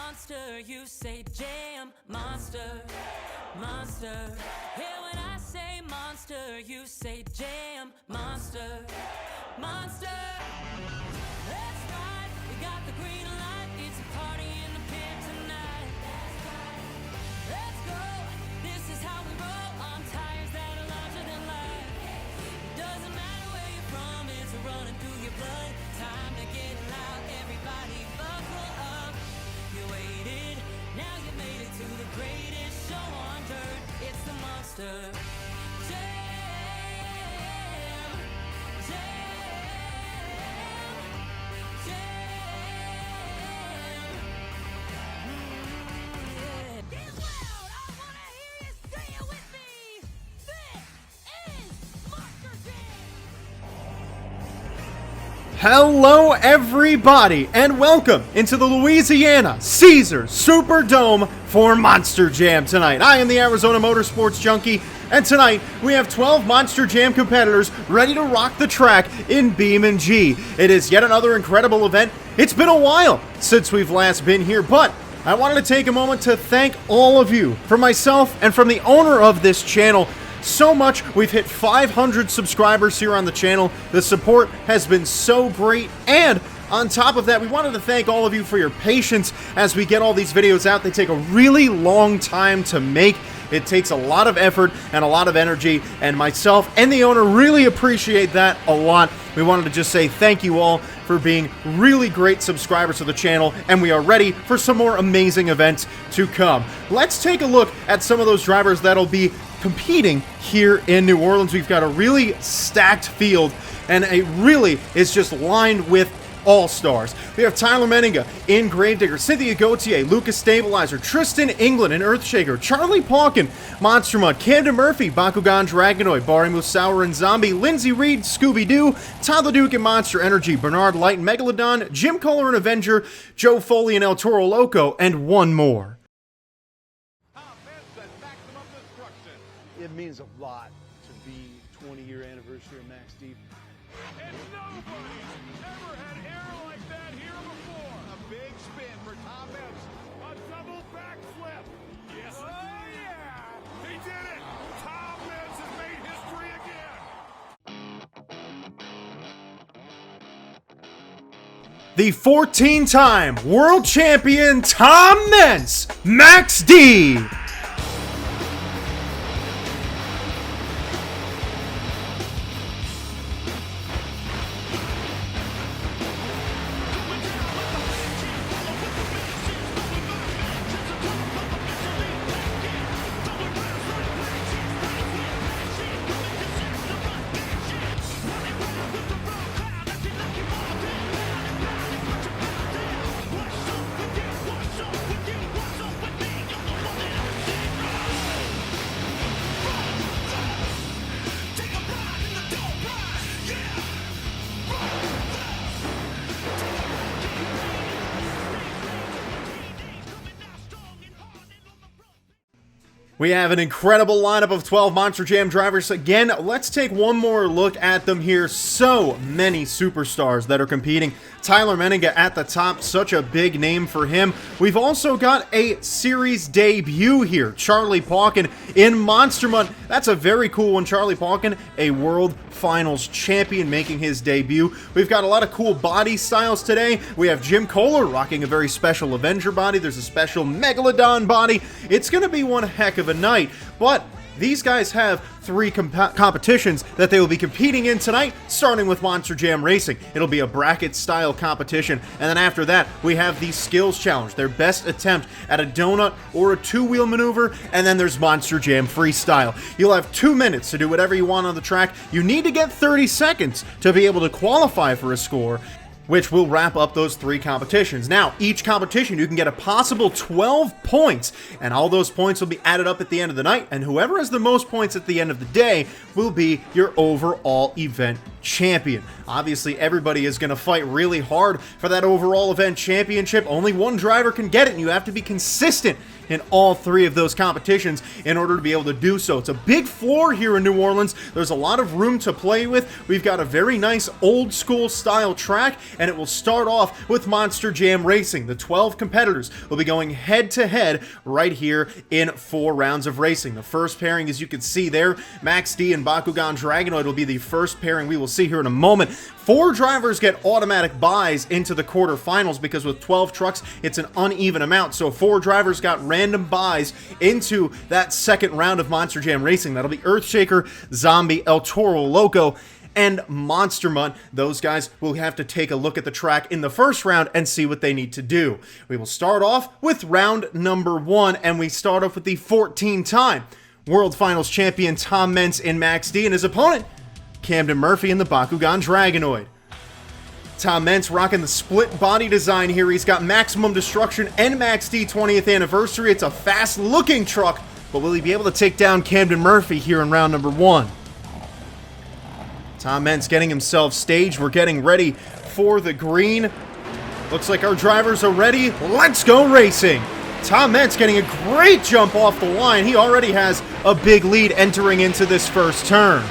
monster, you say jam, monster, monster. Here when I say monster, you say jam, monster, monster. Let's ride, we got the green light, it's a party in the pit tonight. Let's go, this is how we roll on tires that are larger than life. It doesn't matter where you're from, it's running through your blood. Time to get loud, everybody buckle up. You waited, now you made it to the greatest show on dirt. It's the monster jam, jam, jam. Get loud, I wanna hear you say it with me. This is Monster Jam. Hello everybody and welcome into the Louisiana Caesars Superdome for Monster Jam tonight. I am the Arizona Motorsports Junkie and tonight we have 12 Monster Jam competitors ready to rock the track in Beam and G. It is yet another incredible event. It's been a while since we've last been here, but I wanted to take a moment to thank all of you, from myself and from the owner of this channel, so much. We've hit 500 subscribers here on the channel. The support has been so great, and on top of that, we wanted to thank all of you for your patience as we get all these videos out. They take a really long time to make. It takes a lot of effort and a lot of energy, and myself and the owner really appreciate that a lot. We wanted to just say thank you all for being really great subscribers to the channel, and we are ready for some more amazing events to come. Let's take a look at some of those drivers that'll be competing here in New Orleans. We've got a really stacked field, and it really is just lined with all-stars. We have Tyler Menninga in Gravedigger, Cynthia Gauthier, Lucas Stabilizer, Tristan England in Earthshaker, Charlie Pauken, Monster Mutt, Camden Murphy, Bakugan Dragonoid, Bari Musawwir and Zombie, Lindsey Reed, Scooby-Doo, Todd Leduc and Monster Energy, Bernard Lyght and Megalodon, Jim Koehler and Aveneger, Joe Foley and Toro Loco, and one more. It means a lot to be 20-year anniversary of Max Deep. And nobody's ever had hair like that here before. A big spin for Tom Meents. A double backflip. Yes, yeah. He did it. Tom Meents has made history again. The 14-time world champion Tom Meents, Max D. We have an incredible lineup of 12 Monster Jam drivers. Again, let's take one more look at them here. So many superstars that are competing. Tyler Menninga at the top, such a big name for him. We've also got a series debut here. Charlie Pauken in Monster Mutt. That's a very cool one. Charlie Pauken, a World Finals champion, making his debut. We've got a lot of cool body styles today. We have Jim Koehler rocking a very special Avenger body. There's a special Megalodon body. It's going to be one heck of a night, but these guys have three competitions that they will be competing in tonight, starting with Monster Jam Racing. It'll be a bracket-style competition, and then after that, we have the Skills Challenge, their best attempt at a donut or a two-wheel maneuver, and then there's Monster Jam Freestyle. You'll have 2 minutes to do whatever you want on the track. You need to get 30 seconds to be able to qualify for a score, which will wrap up those three competitions. Now, each competition, you can get a possible 12 points, and all those points will be added up at the end of the night, and whoever has the most points at the end of the day will be your overall event champion. Obviously, everybody is going to fight really hard for that overall event championship. Only one driver can get it, and you have to be consistent in all three of those competitions in order to be able to do so. It's a big floor here in New Orleans. There's a lot of room to play with. We've got a very nice old school style track, and it will start off with Monster Jam Racing. The 12 competitors will be going head to head right here in 4 rounds of racing. The first pairing, as you can see there, Max D and Bakugan Dragonoid will be the first pairing we will see here in a moment. 4 drivers get automatic buys into the quarterfinals because with 12 trucks, it's an uneven amount. So 4 drivers got random buys into that second round of Monster Jam Racing. That'll be Earthshaker, Zombie, El Toro, Loco, and Monster Mutt. Those guys will have to take a look at the track in the first round and see what they need to do. We will start off with round number 1, and we start off with the 14-time World Finals champion Tom Meents in Max D and his opponent, Camden Murphy in the Bakugan Dragonoid. Tom Meents rocking the split body design here. He's got Maximum Destruction and Max D 20th Anniversary. It's a fast-looking truck, but will he be able to take down Camden Murphy here in round number 1? Tom Meents getting himself staged. We're getting ready for the green. Looks like our drivers are ready. Let's go racing! Tom Meents getting a great jump off the line. He already has a big lead entering into this first turn.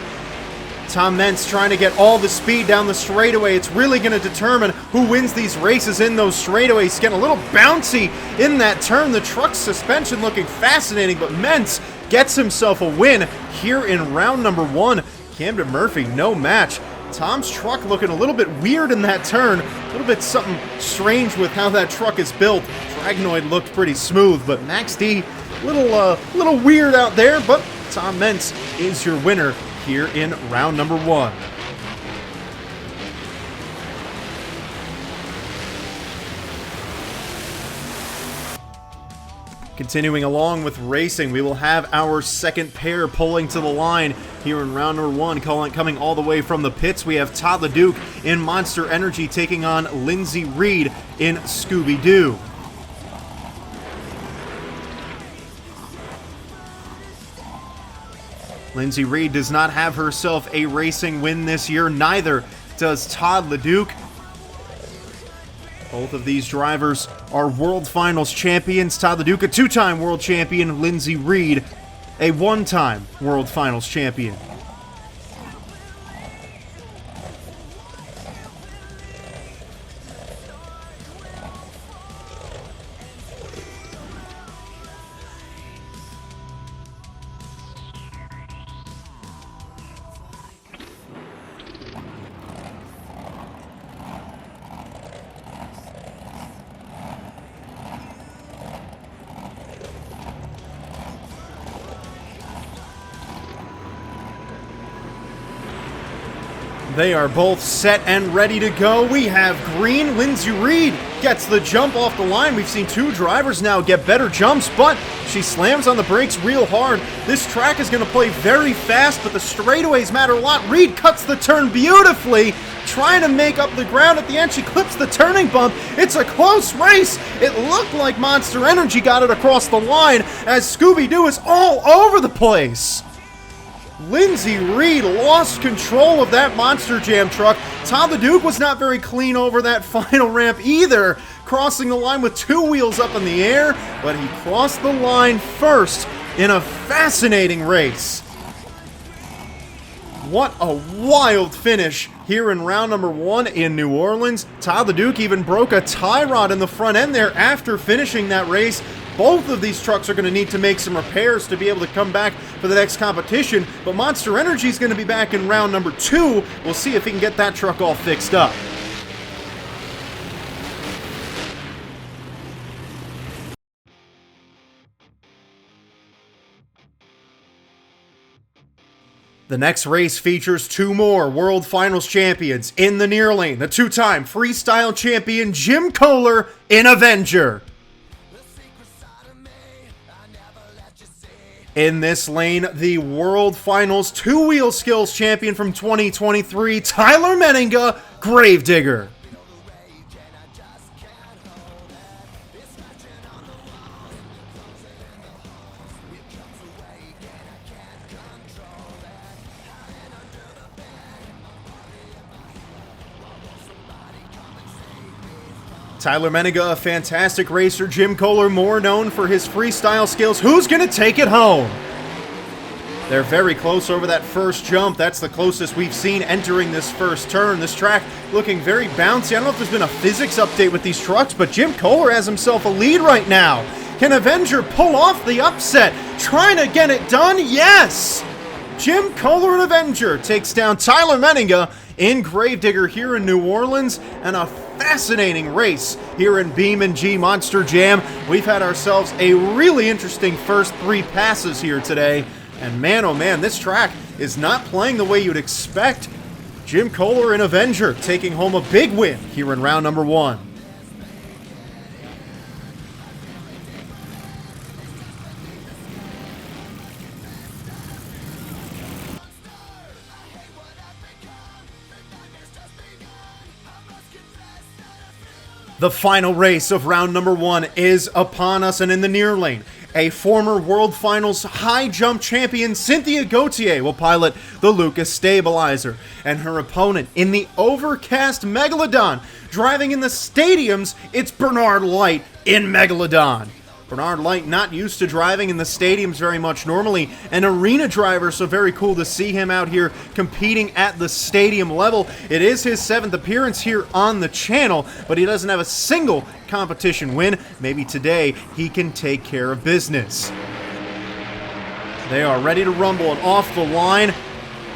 Tom Meents trying to get all the speed down the straightaway. It's really going to determine who wins these races in those straightaways. He's getting a little bouncy in that turn. The truck's suspension looking fascinating, but Meents gets himself a win here in round number 1. Camden Murphy, no match. Tom's truck looking a little bit weird in that turn. A little bit something strange with how that truck is built. Dragonoid looked pretty smooth, but Max D, little weird out there, but Tom Meents is your winner here in round number 1. Continuing along with racing, we will have our second pair pulling to the line here in round number 1. Coming all the way from the pits, we have Todd Leduc in Monster Energy taking on Linsey Reed in Scooby-Doo. Linsey Reed does not have herself a racing win this year. Neither does Todd Leduc. Both of these drivers are World Finals champions. Todd Leduc, a 2-time world champion. Linsey Reed, a 1-time World Finals champion. They are both set and ready to go. We have green. Linsey Reed gets the jump off the line. We've seen 2 drivers now get better jumps, but she slams on the brakes real hard. This track is going to play very fast, but the straightaways matter a lot. Reed cuts the turn beautifully, trying to make up the ground at the end. She clips the turning bump. It's a close race. It looked like Monster Energy got it across the line as Scooby-Doo is all over the place. Linsey Reed lost control of that Monster Jam truck. Todd Leduc was not very clean over that final ramp either, crossing the line with 2 wheels up in the air, but he crossed the line first in a fascinating race. What a wild finish here in round number 1 in New Orleans. Todd Leduc even broke a tie rod in the front end there after finishing that race. Both of these trucks are going to need to make some repairs to be able to come back for the next competition, but Monster Energy is going to be back in round number 2. We'll see if he can get that truck all fixed up. The next race features 2 more World Finals champions in the near lane. The 2-time freestyle champion Jim Koehler in Aveneger. In this lane, the World Finals 2-wheel skills champion from 2023, Tyler Menninga, Gravedigger. Tyler Menninga, a fantastic racer. Jim Koehler, more known for his freestyle skills. Who's going to take it home? They're very close over that first jump. That's the closest we've seen entering this first turn. This track looking very bouncy. I don't know if there's been a physics update with these trucks, but Jim Koehler has himself a lead right now. Can Avenger pull off the upset? Trying to get it done? Yes! Jim Koehler and Avenger takes down Tyler Menninga in Gravedigger here in New Orleans, and a fascinating race here in BeamNG Monster Jam. We've had ourselves a really interesting first 3 passes here today. And man, oh man, this track is not playing the way you'd expect. Jim Koehler and Avenger taking home a big win here in round number 1. The final race of round number 1 is upon us, and in the near lane, a former World Finals high jump champion, Cynthia Gauthier, will pilot the Lucas Stabilizer, and her opponent in the overcast Megalodon. Driving in the stadiums, it's Bernard Lyght in Megalodon. Bernard Lyght not used to driving in the stadiums very much normally, an arena driver, so very cool to see him out here competing at the stadium level. It is his 7th appearance here on the channel, but he doesn't have a single competition win. Maybe today he can take care of business. They are ready to rumble and off the line.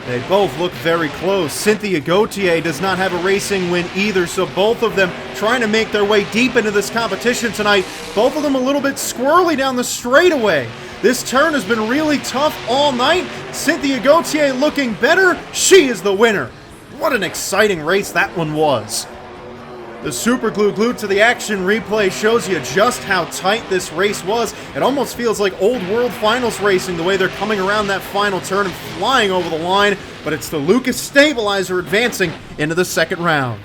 They both look very close. Cynthia Gauthier does not have a racing win either, so both of them trying to make their way deep into this competition tonight. Both of them a little bit squirrely down the straightaway. This turn has been really tough all night. Cynthia Gauthier looking better. She is the winner. What an exciting race that one was. The super glue glued to the action replay shows you just how tight this race was. It almost feels like old World Finals racing, the way they're coming around that final turn and flying over the line, but it's the Lucas Stabilizer advancing into the second round.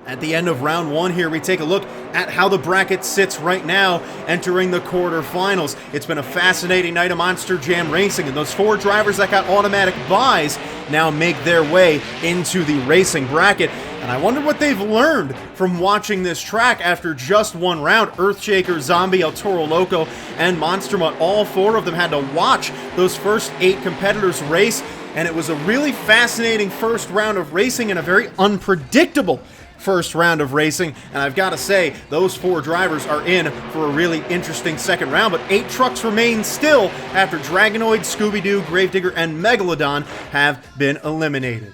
At the end of round 1 here, we take a look at how the bracket sits right now entering the quarterfinals. It's been a fascinating night of Monster Jam racing, and those 4 drivers that got automatic buys now make their way into the racing bracket. And I wonder what they've learned from watching this track after just 1 round. Earthshaker, Zombie, El Toro, Loco, and Monster Mutt, all 4 of them had to watch those first 8 competitors race, and it was a really fascinating first round of racing and a very unpredictable first round of racing, and I've got to say, those 4 drivers are in for a really interesting second round, but 8 trucks remain still after Dragonoid, Scooby-Doo, Gravedigger, and Megalodon have been eliminated.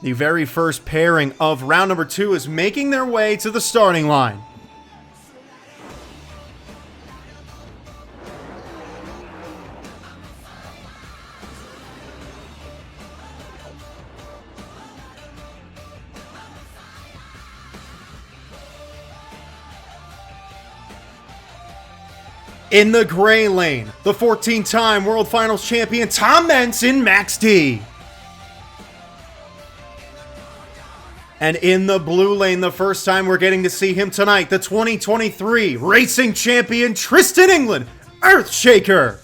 The very first pairing of round number 2 is making their way to the starting line. In the gray lane, the 14-time World Finals champion Tom Meents in Max D. And in the blue lane, the first time we're getting to see him tonight, the 2023 racing champion Tristan England, Earthshaker.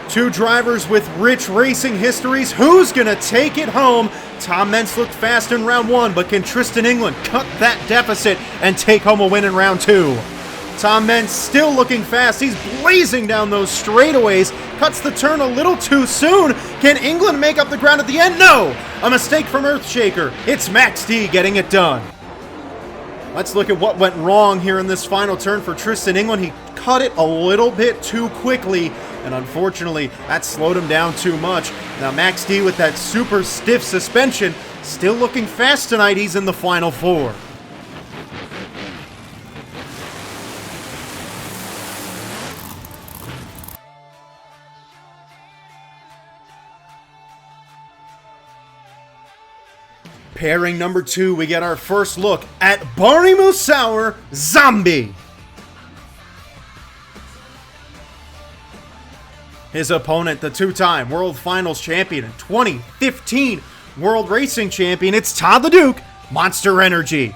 Two drivers with rich racing histories. Who's gonna take it home? Tom Meents looked fast in round 1, but can Tristan England cut that deficit and take home a win in round 2? Tom Meents still looking fast. He's blazing down those straightaways. Cuts the turn a little too soon. Can England make up the ground at the end? No! A mistake from Earthshaker. It's Max D getting it done. Let's look at what went wrong here in this final turn for Tristan England. He cut it a little bit too quickly, and unfortunately, that slowed him down too much. Now Max D with that super stiff suspension, still looking fast tonight. He's in the final 4. Pairing number 2, we get our first look at Bari Musawwir Zombie. His opponent, the two-time World Finals champion and 2015 World Racing champion, it's Todd the Duke, Monster Energy.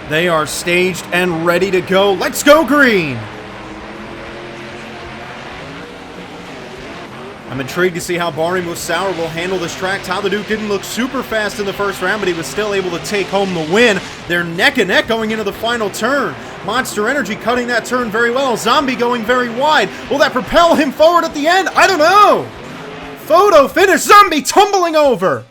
They are staged and ready to go. Let's go green! I'm intrigued to see how Bari Musawwir will handle this track. Todd the Duke didn't look super fast in the first round, but he was still able to take home the win. They're neck and neck going into the final turn. Monster Energy cutting that turn very well. Zombie going very wide. Will that propel him forward at the end? I don't know! Photo finish. Zombie tumbling over.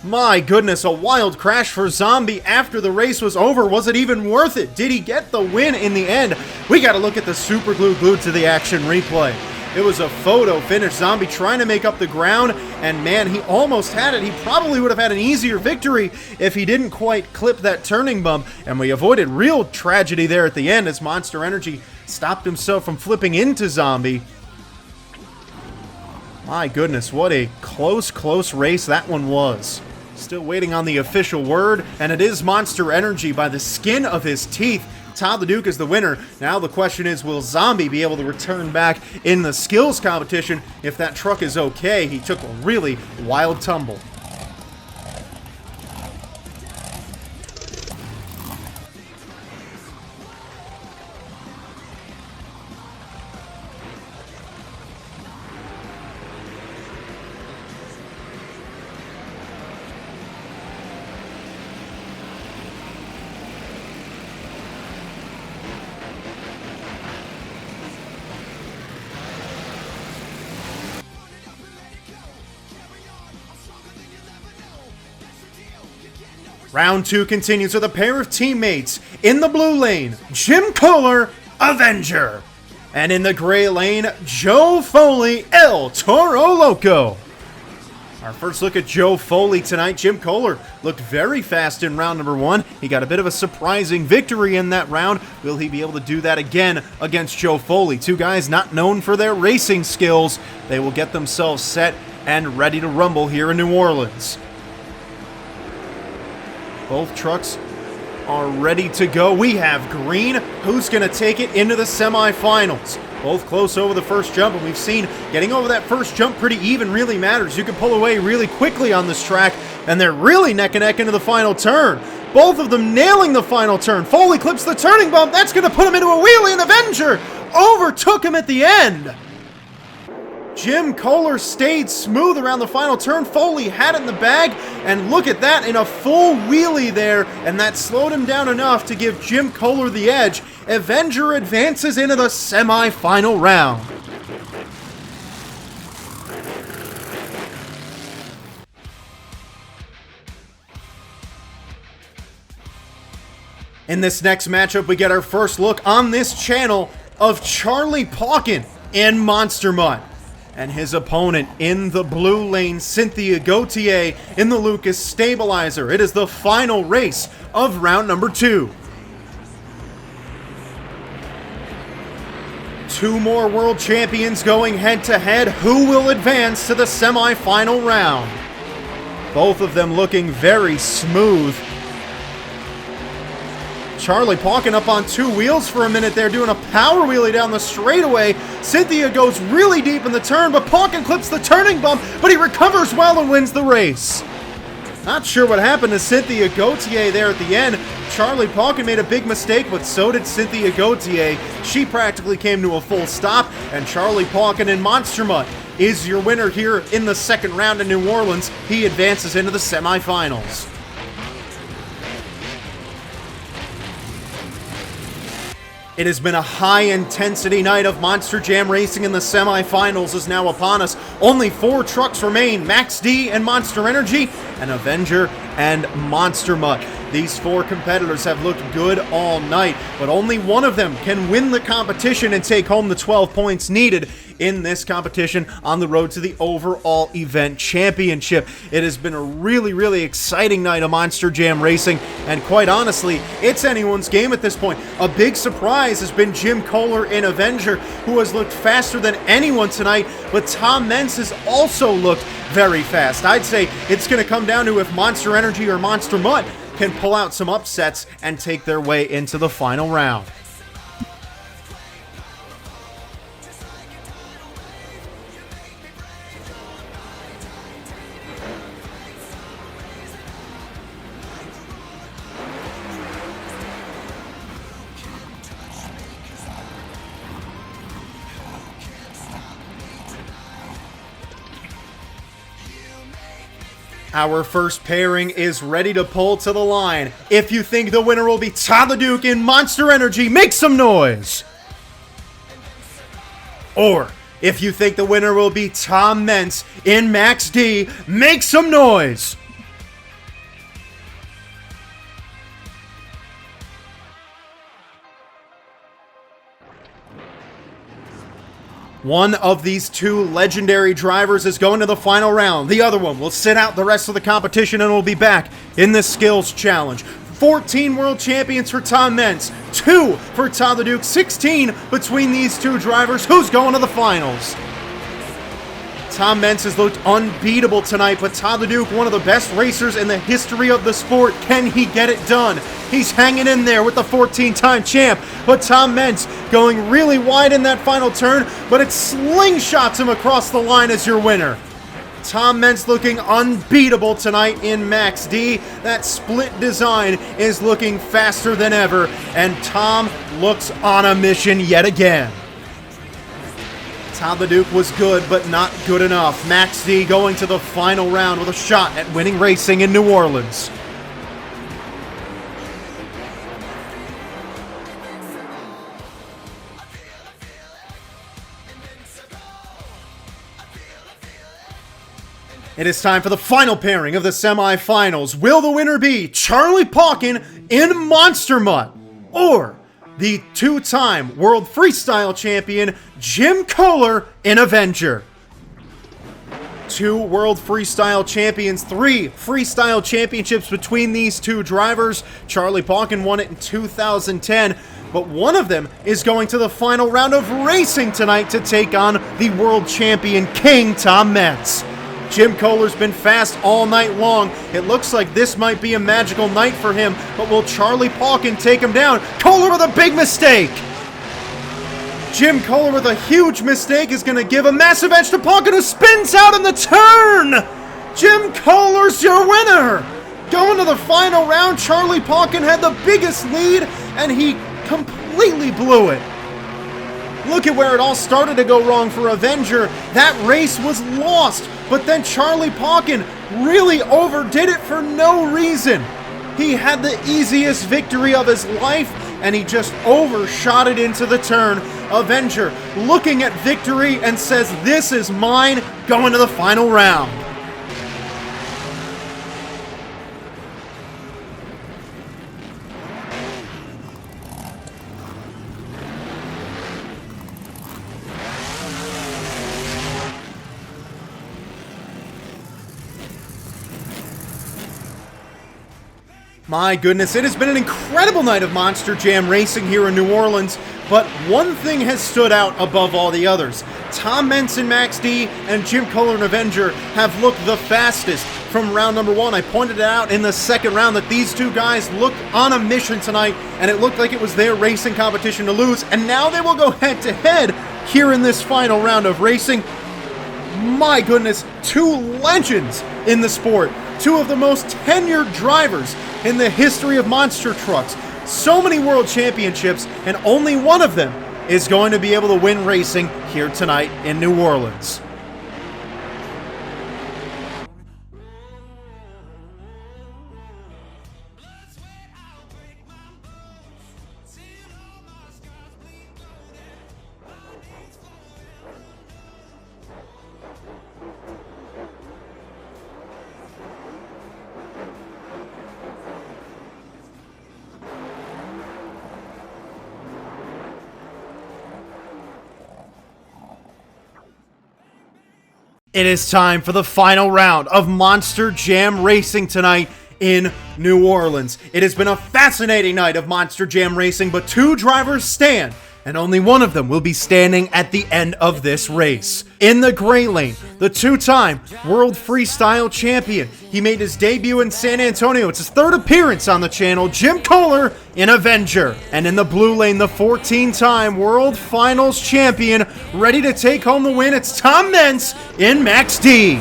My goodness, a wild crash for Zombie after the race was over. Was it even worth it? Did he get the win in the end? We got to look at the super glue glued to the action replay. It was a photo finish. Zombie trying to make up the ground, and man, he almost had it. He probably would have had an easier victory if he didn't quite clip that turning bump, and we avoided real tragedy there at the end as Monster Energy stopped himself from flipping into Zombie. My goodness, what a close race that one was. Still waiting on the official word, and it is Monster Energy by the skin of his teeth. Todd the Duke is the winner. Now the question is, will Zombie be able to return back in the skills competition if that truck is okay? He took a really wild tumble. Round 2 continues with a pair of teammates. In the blue lane, Jim Koehler, Aveneger. And in the gray lane, Joe Foley, El Toro Loco. Our first look at Joe Foley tonight. Jim Koehler looked very fast in round number 1. He got a bit of a surprising victory in that round. Will he be able to do that again against Joe Foley? Two guys not known for their racing skills. They will get themselves set and ready to rumble here in New Orleans. Both trucks are ready to go. We have green. Who's going to take it into the semifinals? Both close over the first jump, and we've seen getting over that first jump pretty even really matters. You can pull away really quickly on this track, and they're really neck and neck into the final turn. Both of them nailing the final turn. Foley clips the turning bump. That's going to put him into a wheelie, and Aveneger overtook him at the end. Jim Koehler stayed smooth around the final turn. Foley had it in the bag, and look at that, in a full wheelie there, and that slowed him down enough to give Jim Koehler the edge. Aveneger advances into the semi-final round. In this next matchup, we get our first look on this channel of Charlie Pauken in Monster Mutt. And his opponent in the blue lane, Cynthia Gauthier in the Lucas Stabilizer. It is the final race of round number 2. Two more world champions going head-to-head. Who will advance to the semi-final round? Both of them looking very smooth. Charlie Pauken up on 2 wheels for a minute there, doing a power wheelie down the straightaway. Cynthia goes really deep in the turn, but Pauken clips the turning bump, but he recovers well and wins the race. Not sure what happened to Cynthia Gauthier there at the end. Charlie Pauken made a big mistake, but so did Cynthia Gauthier. She practically came to a full stop, and Charlie Pauken in Monster Mutt is your winner here in the second round in New Orleans. He advances into the semifinals. It has been a high-intensity night of Monster Jam racing, and the semifinals is now upon us. Only 4 trucks remain, Max D and Monster Energy, and Aveneger and Monster Mutt. These 4 competitors have looked good all night, but only one of them can win the competition and take home the 12 points needed in this competition on the road to the overall event championship. It has been a really, really exciting night of Monster Jam racing, and quite honestly, it's anyone's game at this point. A big surprise has been Jim Koehler in Avenger, who has looked faster than anyone tonight, but Tom Meents has also looked very fast. I'd say it's going to come down to if Monster Energy or Monster Mutt can pull out some upsets and take their way into the final round. Our first pairing is ready to pull to the line. If you think the winner will be Todd the Duke in Monster Energy, make some noise! Or, if you think the winner will be Tom Meents in Max D, make some noise! One of these two legendary drivers is going to the final round. The other one will sit out the rest of the competition and will be back in the Skills Challenge. 14 world champions for Tom Meents, 2 for Todd the Duke, 16 between these two drivers. Who's going to the finals? Tom Meents has looked unbeatable tonight, but Todd the Duke, one of the best racers in the history of the sport, can he get it done? He's hanging in there with the 14-time champ, but Tom Meents going really wide in that final turn, but it slingshots him across the line as your winner. Tom Meents looking unbeatable tonight in Max D. That split design is looking faster than ever, and Tom looks on a mission yet again. Todd the Duke was good, but not good enough. Max D going to the final round with a shot at winning racing in New Orleans. It is time for the final pairing of the semifinals. Will the winner be Charlie Pauken in Monster Mutt, or the two-time World Freestyle Champion Jim Koehler in Avenger? 2 World Freestyle Champions, 3 Freestyle Championships between these two drivers. Charlie Pauken won it in 2010, but one of them is going to the final round of racing tonight to take on the World Champion King Tom Meents. Jim Koehler's been fast all night long. It looks like this might be a magical night for him, but will Charlie Pauken take him down? Koehler with a big mistake! Jim Koehler with a huge mistake is going to give a massive edge to Pauken, who spins out in the turn! Jim Koehler's your winner! Going to the final round, Charlie Pauken had the biggest lead, and he completely blew it. Look at where it all started to go wrong for Avenger. That race was lost, but then Charlie Pauken really overdid it for no reason. He had the easiest victory of his life, and he just overshot it into the turn. Avenger looking at victory and says, "This is mine," going to the final round. My goodness, it has been an incredible night of Monster Jam racing here in New Orleans, but one thing has stood out above all the others. Tom Meents in Max D and Jim Koehler in Avenger have looked the fastest from round number 1. I pointed out in the second round that these two guys looked on a mission tonight, and it looked like it was their racing competition to lose, and now they will go head-to-head here in this final round of racing. My goodness, 2 legends in the sport, 2 of the most tenured drivers in the history of monster trucks. So many world championships, and only one of them is going to be able to win racing here tonight in New Orleans. It is time for the final round of Monster Jam Racing tonight in New Orleans. It has been a fascinating night of Monster Jam Racing, but two drivers stand, and only one of them will be standing at the end of this race. In the gray lane, the two-time World Freestyle Champion. He made his debut in San Antonio. It's his third appearance on the channel, Jim Koehler in Aveneger. And in the blue lane, the 14-time World Finals Champion, ready to take home the win, it's Tom Meents in Max D.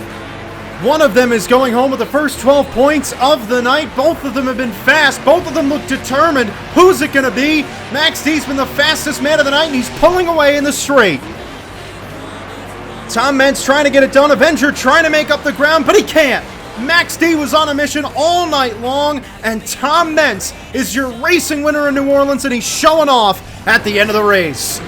One of them is going home with the first 12 points of the night. Both of them have been fast. Both of them look determined. Who's it going to be? Max D's been the fastest man of the night, and he's pulling away in the straight. Tom Meents trying to get it done. Aveneger trying to make up the ground, but he can't. Max D was on a mission all night long, and Tom Meents is your racing winner in New Orleans, and he's showing off at the end of the race.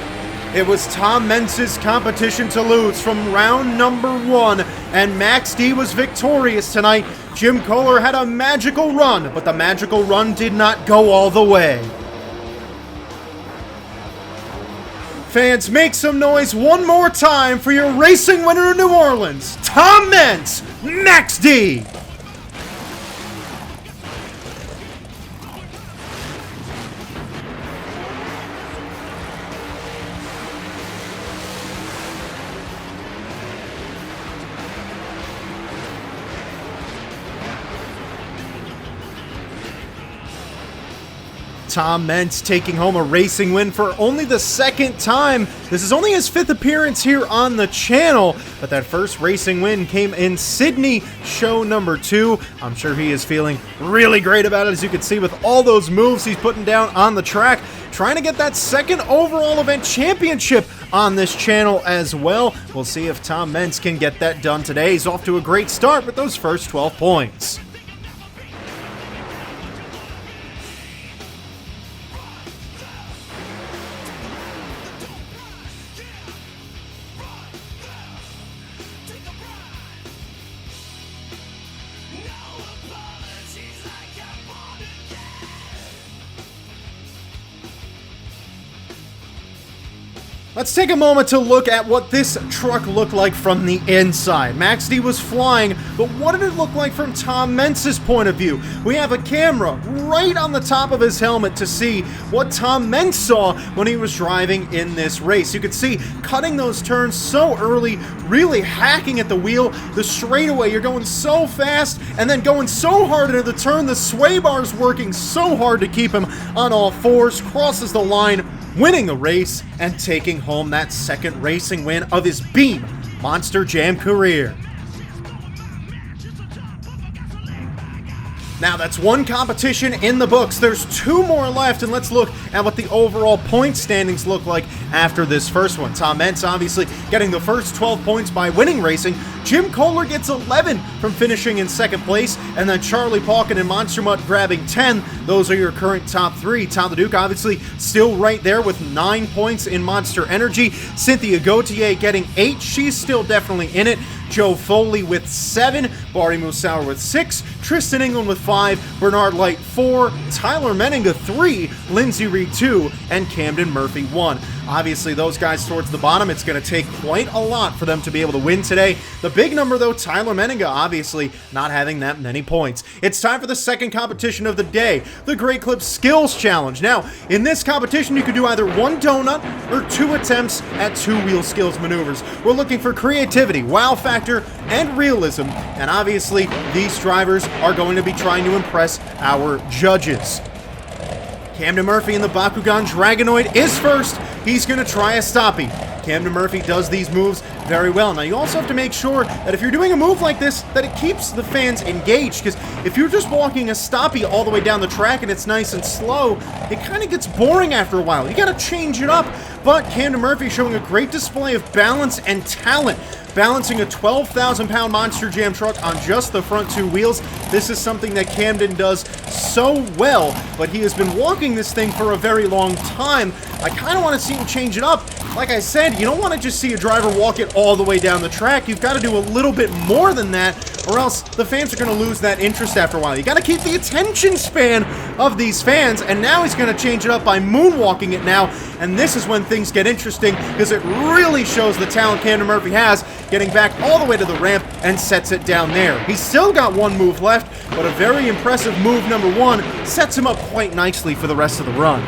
It was Tom Meents' competition to lose from round number 1, and Max D was victorious tonight. Jim Koehler had a magical run, but the magical run did not go all the way. Fans, make some noise one more time for your racing winner in New Orleans, Tom Meents, Max D. Tom Meents taking home a racing win for only the second time. This is only his 5th appearance here on the channel, but that first racing win came in Sydney, show number 2. I'm sure he is feeling really great about it, as you can see with all those moves he's putting down on the track, trying to get that second overall event championship on this channel as well. We'll see if Tom Meents can get that done today. He's off to a great start with those first 12 points. Let's take a moment to look at what this truck looked like from the inside. Max D was flying, but what did it look like from Tom Meents' point of view? We have a camera right on the top of his helmet to see what Tom Meents saw when he was driving in this race. You could see cutting those turns so early, really hacking at the wheel, the straightaway, you're going so fast, and then going so hard into the turn, the sway bar's working so hard to keep him on all fours, crosses the line, winning the race and taking home that second racing win of his Beam Monster Jam career. Now that's one competition in the books. There's 2 more left, and let's look at what the overall point standings look like after this first one. Tom Meents obviously getting the first 12 points by winning racing. Jim Koehler gets 11 from finishing in second place, and then Charlie Pauken and Monster Mutt grabbing 10. Those are your current top 3. Todd Leduc obviously still right there with 9 points in Monster Energy. Cynthia Gauthier getting 8. She's still definitely in it. Joe Foley with 7, Bari Musawwir with 6, Tristan England with 5, Bernard Lyght 4, Tyler Menninga 3, Linsey Reed 2, and Camden Murphy 1. Obviously, those guys towards the bottom, it's going to take quite a lot for them to be able to win today. The big number, though, Tyler Menninga, obviously not having that many points. It's time for the second competition of the day, the Great Clip Skills Challenge. Now, in this competition, you can do either 1 donut or 2 attempts at 2-wheel skills maneuvers. We're looking for creativity, wow factor, and realism, and obviously, these drivers are going to be trying to impress our judges. Camden Murphy in the Bakugan Dragonoid is first. He's going to try a stoppie. Camden Murphy does these moves very well. Now, you also have to make sure that if you're doing a move like this, that it keeps the fans engaged, because if you're just walking a stoppie all the way down the track and it's nice and slow, it kind of gets boring after a while. You got to change it up. But Camden Murphy showing a great display of balance and talent, balancing a 12,000-pound Monster Jam truck on just the front 2 wheels. This is something that Camden does so well, but he has been walking this thing for a very long time. I kind of want to see him change it up. Like I said, you don't want to just see a driver walk it all the way down the track. You've got to do a little bit more than that, or else the fans are going to lose that interest after a while. You got to keep the attention span of these fans, and now he's going to change it up by moonwalking it now, and this is when things get interesting, because it really shows the talent Camden Murphy has, getting back all the way to the ramp and sets it down there. He's still got one move left, but a very impressive move number one sets him up quite nicely for the rest of the run.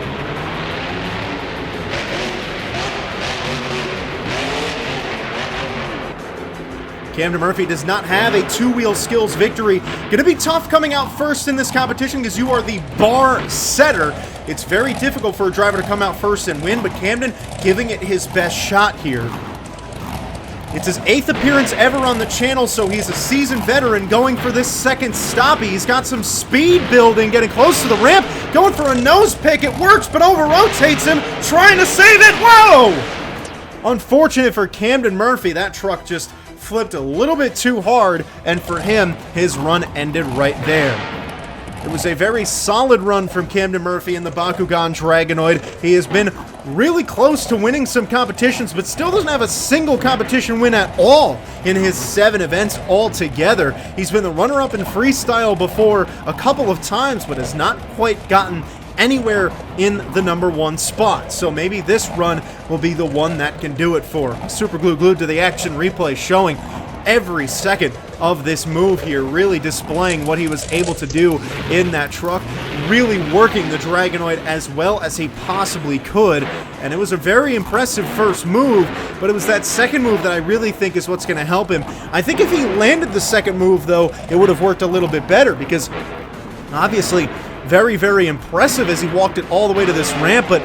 Camden Murphy does not have a two-wheel skills victory. Gonna be tough coming out first in this competition because you are the bar setter. It's very difficult for a driver to come out first and win, but Camden giving it his best shot here. It's his 8th appearance ever on the channel, so he's a seasoned veteran going for this second stoppie. He's got some speed building, getting close to the ramp, going for a nose pick. It works, but over-rotates him, trying to save it. Whoa! Unfortunate for Camden Murphy, that truck just flipped a little bit too hard, and for him, his run ended right there. It was a very solid run from Camden Murphy in the Bakugan Dragonoid. He has been really close to winning some competitions, but still doesn't have a single competition win at all in his 7 events altogether. He's been the runner-up in freestyle before a couple of times, but has not quite gotten anywhere in the number 1 spot. So maybe this run will be the one that can do it for him. Super glued to the action replay, showing every second of this move here, really displaying what he was able to do in that truck, really working the Dragonoid as well as he possibly could, and it was a very impressive first move, but it was that second move that I really think is what's going to help him. I think if he landed the second move, though, it would have worked a little bit better, because obviously very, very impressive as he walked it all the way to this ramp, but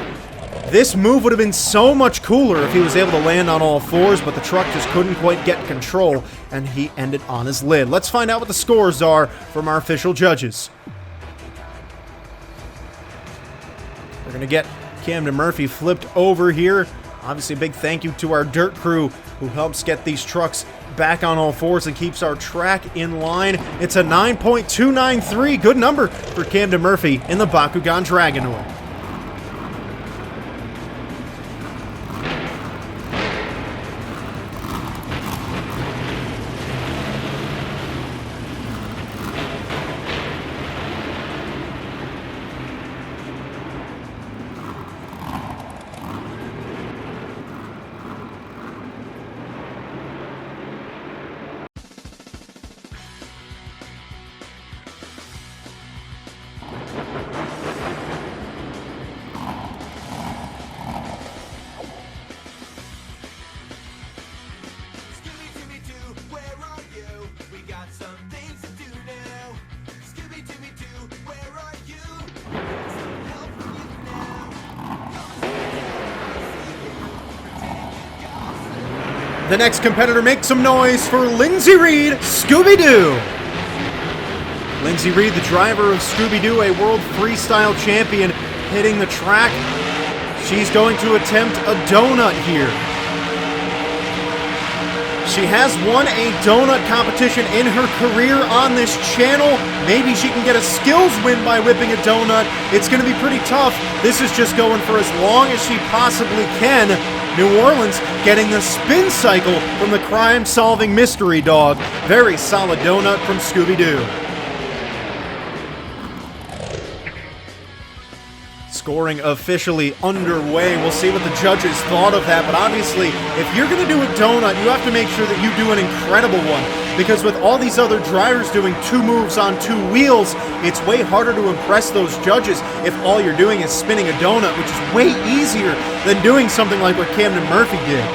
this move would have been so much cooler if he was able to land on all fours, but the truck just couldn't quite get control, and he ended on his lid. Let's find out what the scores are from our official judges. We're going to get Camden Murphy flipped over here. Obviously, a big thank you to our dirt crew who helps get these trucks back on all fours and keeps our track in line. It's a 9.293. Good number for Camden Murphy in the Bakugan Dragonoid. The next competitor makes some noise for Lindsay Reed, Scooby-Doo. Lindsay Reed, the driver of Scooby-Doo, a world freestyle champion, hitting the track. She's going to attempt a donut here. She has won a donut competition in her career on this channel. Maybe she can get a skills win by whipping a donut. It's going to be pretty tough. This is just going for as long as she possibly can. New Orleans getting the spin cycle from the crime-solving mystery dog. Very solid donut from Scooby-Doo. Scoring officially underway. We'll see what the judges thought of that, but obviously, if you're going to do a donut, you have to make sure that you do an incredible one, because with all these other drivers doing 2 moves on 2 wheels, it's way harder to impress those judges if all you're doing is spinning a donut, which is way easier than doing something like what Camden Murphy did.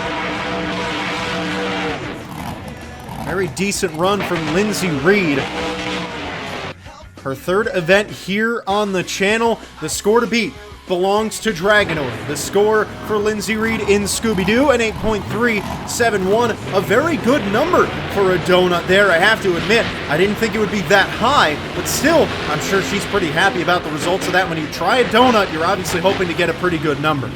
Very decent run from Lindsay Reed. Her 3rd event here on the channel. The score to beat belongs to Dragonoid. The score for Lindsay Reed in Scooby-Doo, an 8.371. A very good number for a donut there, I have to admit. I didn't think it would be that high, but still, I'm sure she's pretty happy about the results of that. When you try a donut, you're obviously hoping to get a pretty good number.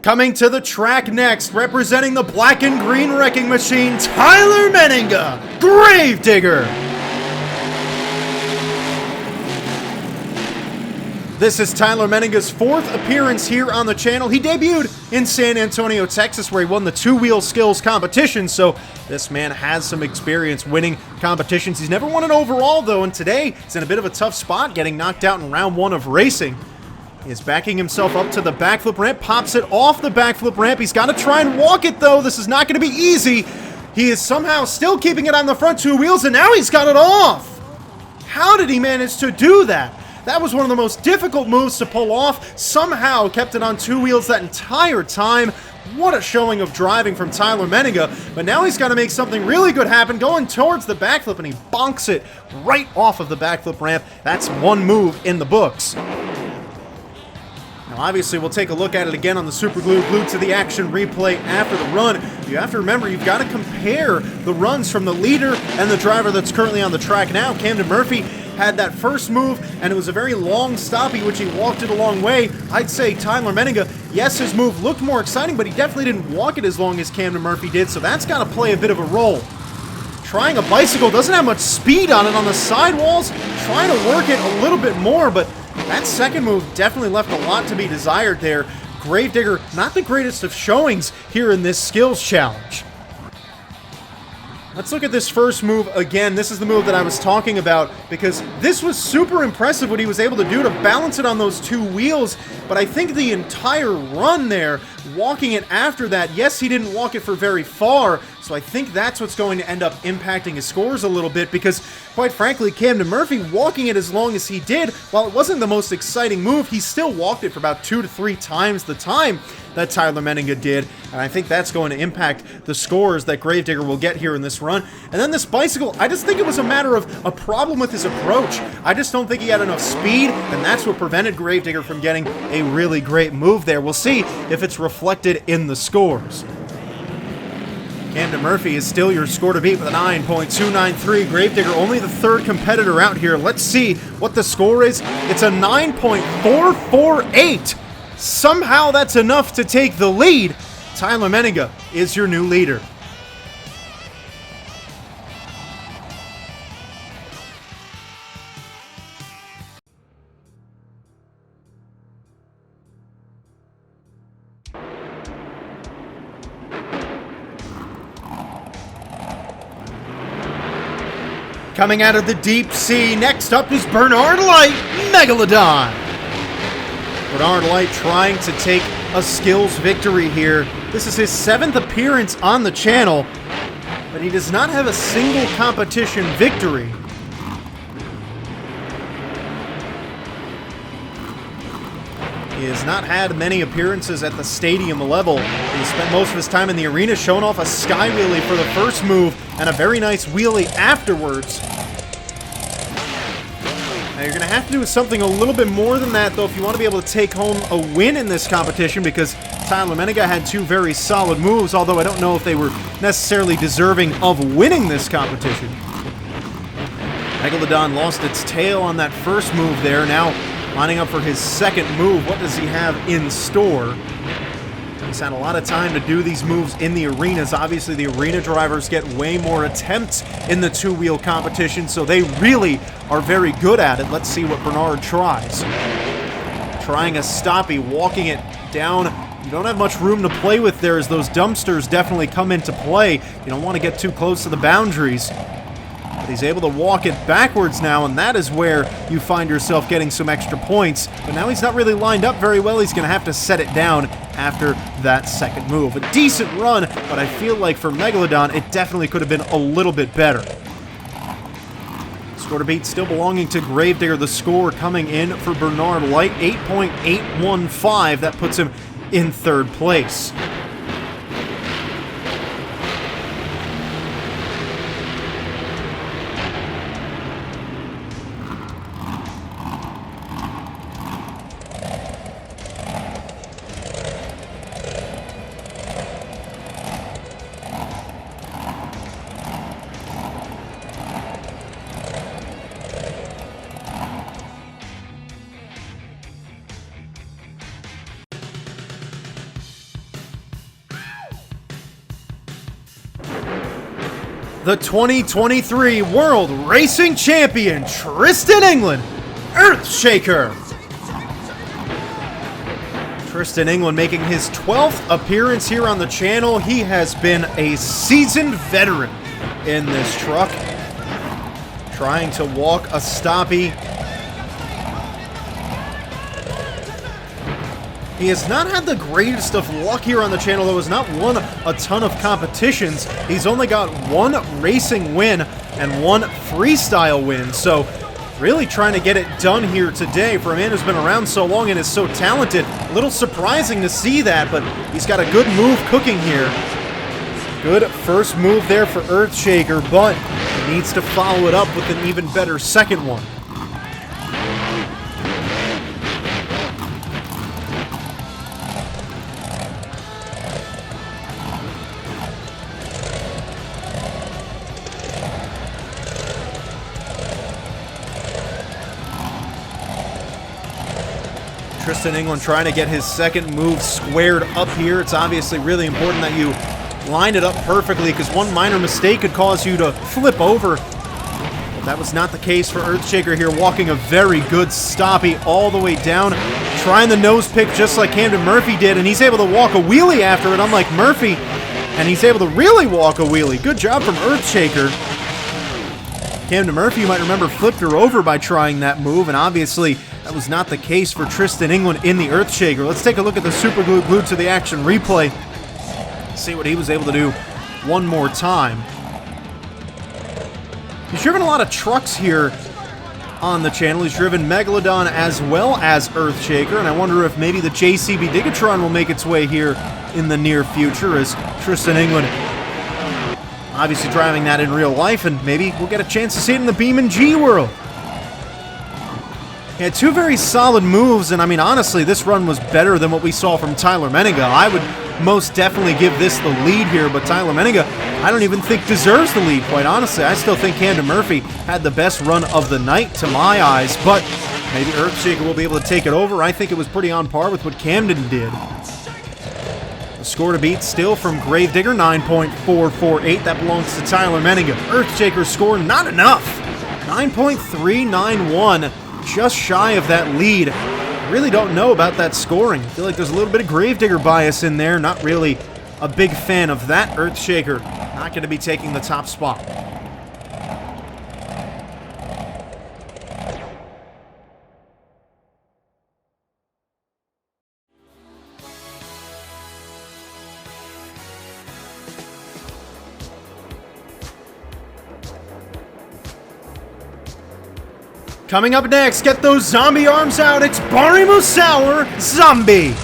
Coming to the track next, representing the black and green wrecking machine, Tyler Menninga, Gravedigger. This is Tyler Menninga's 4th appearance here on the channel. He debuted in San Antonio, Texas, where he won the two-wheel skills competition, so this man has some experience winning competitions. He's never won an overall, though, and today he's in a bit of a tough spot, getting knocked out in round 1 of racing. He is backing himself up to the backflip ramp, pops it off the backflip ramp. He's got to try and walk it, though. This is not going to be easy. He is somehow still keeping it on the front 2 wheels, and now he's got it off. How did he manage to do that? That was one of the most difficult moves to pull off. Somehow kept it on 2 wheels that entire time. What a showing of driving from Tyler Menninga. But now he's got to make something really good happen, going towards the backflip, and he bonks it right off of the backflip ramp. That's 1 move in the books. Now, obviously, we'll take a look at it again on the Super Glue, glued to the action replay after the run. You have to remember, you've got to compare the runs from the leader and the driver that's currently on the track now. Camden Murphy had that first move, and it was a very long stoppie, which he walked it a long way. I'd say Tyler Menninga, yes, his move looked more exciting, but he definitely didn't walk it as long as Camden Murphy did, so that's got to play a bit of a role. Trying a bicycle, doesn't have much speed on it on the sidewalls, trying to work it a little bit more, but that second move definitely left a lot to be desired there. Gravedigger, not the greatest of showings here in this skills challenge. Let's look at this first move again. This is the move that I was talking about, because this was super impressive what he was able to do to balance it on those 2 wheels, but I think the entire run there, walking it after that, yes, he didn't walk it for very far, so I think that's what's going to end up impacting his scores a little bit, because, quite frankly, Camden Murphy walking it as long as he did, while it wasn't the most exciting move, he still walked it for about 2 to 3 times the time that Tyler Menninga did, and I think that's going to impact the scores that Gravedigger will get here in this run. And then this bicycle, I just think it was a matter of a problem with his approach. I just don't think he had enough speed, and that's what prevented Gravedigger from getting a really great move there. We'll see if it's reflected in the scores. Camden Murphy is still your score to beat with a 9.293. Gravedigger, only the 3rd competitor out here. Let's see what the score is. It's a 9.448. Somehow that's enough to take the lead. Tyler Menninga is your new leader. Coming out of the deep sea, next up is Bernard Lyght, Megalodon. Bernard Lyght trying to take a skills victory here. This is his 7th appearance on the channel, but he does not have a single competition victory. He has not had many appearances at the stadium level. He spent most of his time in the arena showing off a sky wheelie for the first move and a very nice wheelie afterwards. Now you're going to have to do something a little bit more than that, though, if you want to be able to take home a win in this competition, because Tyler Menninga had 2 very solid moves, although I don't know if they were necessarily deserving of winning this competition. Megalodon lost its tail on that first move there. Now lining up for his second move. What does he have in store? He's had a lot of time to do these moves in the arenas. Obviously, the arena drivers get way more attempts in the 2-wheel competition, so they really are very good at it. Let's see what Bernard tries. Trying a stoppie, walking it down. You don't have much room to play with there, as those dumpsters definitely come into play. You don't want to get too close to the boundaries. But he's able to walk it backwards now, and that is where you find yourself getting some extra points. But now he's not really lined up very well. He's going to have to set it down after that second move. A decent run, but I feel like for Megalodon, it definitely could have been a little bit better. Score to beat still belonging to Gravedigger. The score coming in for Bernard Lyght, 8.815. That puts him in 3rd place. the 2023 World Racing Champion, Tristan England, Earthshaker. Tristan England making his 12th appearance here on the channel. He has been a seasoned veteran in this truck, trying to walk a stoppie. He has not had the greatest of luck here on the channel, though. Has not won a ton of competitions. He's only got one racing win and one freestyle win, so really trying to get it done here today for a man who's been around so long and is so talented. A little surprising to see that, but he's got a good move cooking here. Good first move there for Earthshaker, but he needs to follow it up with an even better second one. Tristan England trying to get his second move squared up here. It's obviously really important that you line it up perfectly, because one minor mistake could cause you to flip over. But that was not the case for Earthshaker here, walking a very good stoppie all the way down, trying the nose pick just like Camden Murphy did, and he's able to walk a wheelie after it, unlike Murphy, and he's able to really walk a wheelie. Good job from Earthshaker. Camden Murphy, you might remember, flipped her over by trying that move, and obviously that was not the case for Tristan England in the Earthshaker. Let's take a look at the super glued to the action replay. See what he was able to do one more time. He's driven a lot of trucks here on the channel. He's driven Megalodon as well as Earthshaker, and I wonder if maybe the JCB Digatron will make its way here in the near future, as Tristan England obviously driving that in real life, and maybe we'll get a chance to see it in the Beam and G world. He had two very solid moves, and I mean, honestly, this run was better than what we saw from Tyler Menninga. I would most definitely give this the lead here, but Tyler Menninga, I don't even think deserves the lead, quite honestly. I still think Camden Murphy had the best run of the night to my eyes, but maybe Earthshaker will be able to take it over. I think it was pretty on par with what Camden did. The score to beat still from Gravedigger, 9.448. That belongs to Tyler Menninga. Earthshaker's score, not enough. 9.391. Just shy of that lead. I really don't know about that scoring. I feel like there's a little bit of Gravedigger bias in there. Not really a big fan of that. Earthshaker not going to be taking the top spot. Coming up next, get those zombie arms out. It's Bari Musawwir Zombie.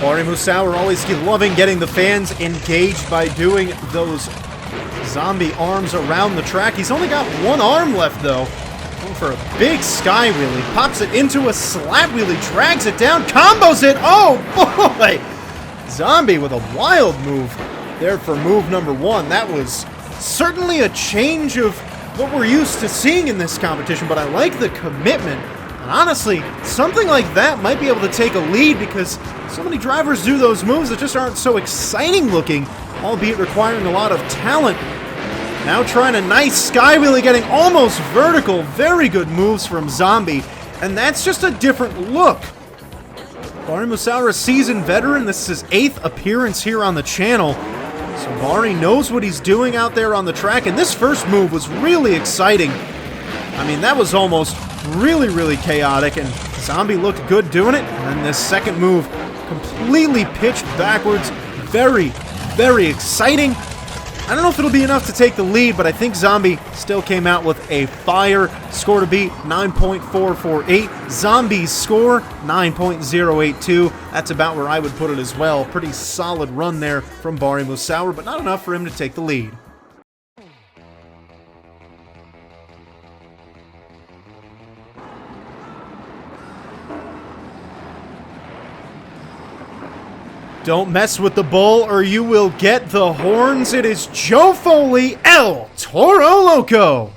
Bari Musawwir always loving getting the fans engaged by doing those zombie arms around the track. He's only got one arm left, though. Going for a big sky wheelie. Pops it into a slat wheelie, drags it down, combos it. Oh, boy! Zombie with a wild move there for move number one. That was certainly a change of what we're used to seeing in this competition, but I like the commitment. And honestly, something like that might be able to take a lead, because so many drivers do those moves that just aren't so exciting looking, albeit requiring a lot of talent. Now trying a nice sky wheelie, getting almost vertical. Very good moves from Zombie, and that's just a different look. Bari Musawwir, a seasoned veteran. This is his 8th appearance here on the channel. So Bari knows what he's doing out there on the track, and this first move was really exciting. I mean, that was almost really chaotic, and Zombie looked good doing it. And then this second move, completely pitched backwards. Very exciting. I don't know if it'll be enough to take the lead, but I think Zombie still came out with a fire score to beat, 9.448. Zombie's score, 9.082. That's about where I would put it as well. Pretty solid run there from Bari Musawwir, but not enough for him to take the lead. Don't mess with the bull or you will get the horns. It is Joe Foley, El Toro Loco.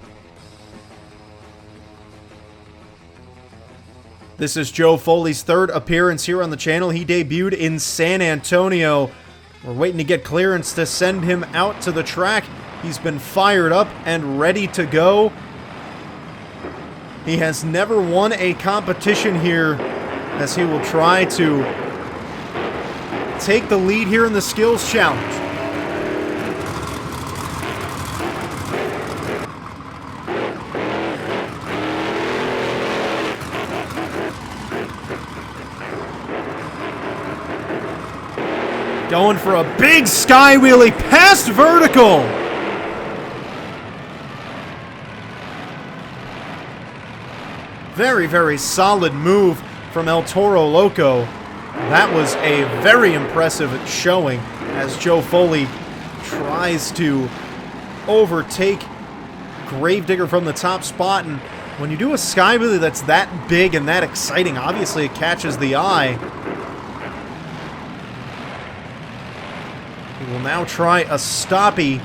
This is Joe Foley's third appearance here on the channel. He debuted in San Antonio. We're waiting to get clearance to send him out to the track. He's been fired up and ready to go. He has never won a competition here, as he will try to take the lead here in the skills challenge. Going for a big sky wheelie past vertical. Very, very solid move from El Toro Loco. That was a very impressive showing as Joe Foley tries to overtake Gravedigger from the top spot. And when you do a sky wheelie that's that big and that exciting, obviously it catches the eye. He will now try a stoppie.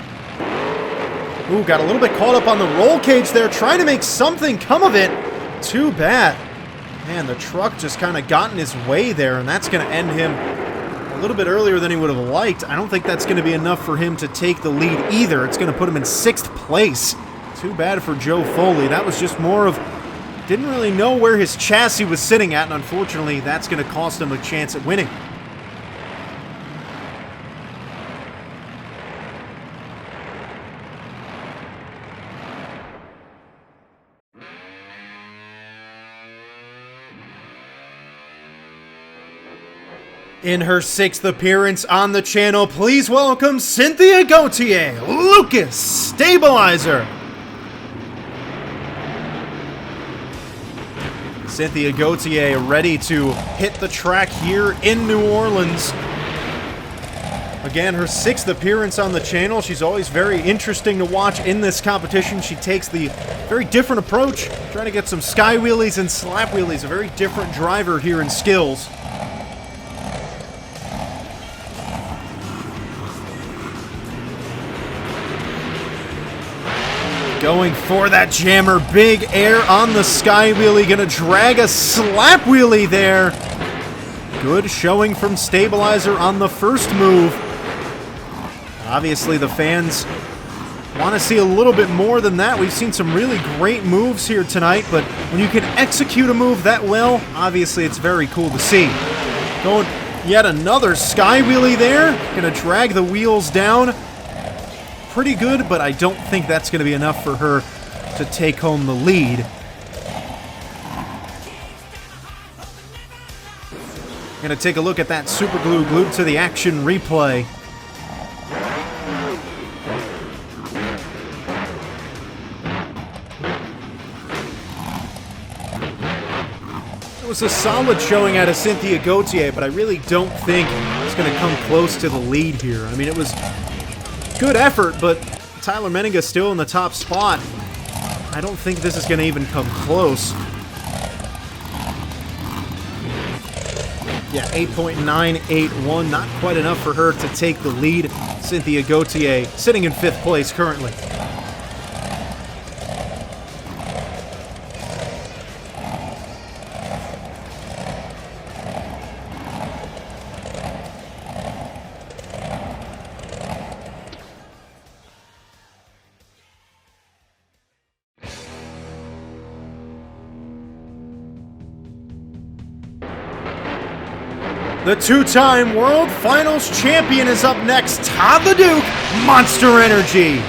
Ooh, got a little bit caught up on the roll cage there, trying to make something come of it. Too bad. Man, the truck just kind of got in his way there, and that's going to end him a little bit earlier than he would have liked. I don't think that's going to be enough for him to take the lead either. It's going to put him in 6th place. Too bad for Joe Foley. That was just more of, didn't really know where his chassis was sitting at, and unfortunately, that's going to cost him a chance at winning. In her 6th appearance on the channel, please welcome Cynthia Gauthier, Lucas Stabilizer. Cynthia Gauthier ready to hit the track here in New Orleans. Again, her 6th appearance on the channel. She's always very interesting to watch in this competition. She takes the very different approach, trying to get some sky wheelies and slap wheelies. A very different driver here in skills. Going for that jammer, big air on the sky wheelie, gonna drag a slap wheelie there. Good showing from Stabilizer on the first move. Obviously the fans want to see a little bit more than that. We've seen some really great moves here tonight, but when you can execute a move that well, obviously it's very cool to see. Going yet another sky wheelie there, gonna drag the wheels down. Pretty good, but I don't think that's going to be enough for her to take home the lead. Going to take a look at that super glue glued to the action replay. It was a solid showing out of Cynthia Gauthier, but I really don't think it's going to come close to the lead here. I mean, it was good effort, but Tyler Menninga still in the top spot. I don't think this is going to even come close. Yeah, 8.981, not quite enough for her to take the lead. Cynthia Gauthier sitting in 5th place currently. The 2-time World Finals champion is up next, Todd the Duke, Monster Energy.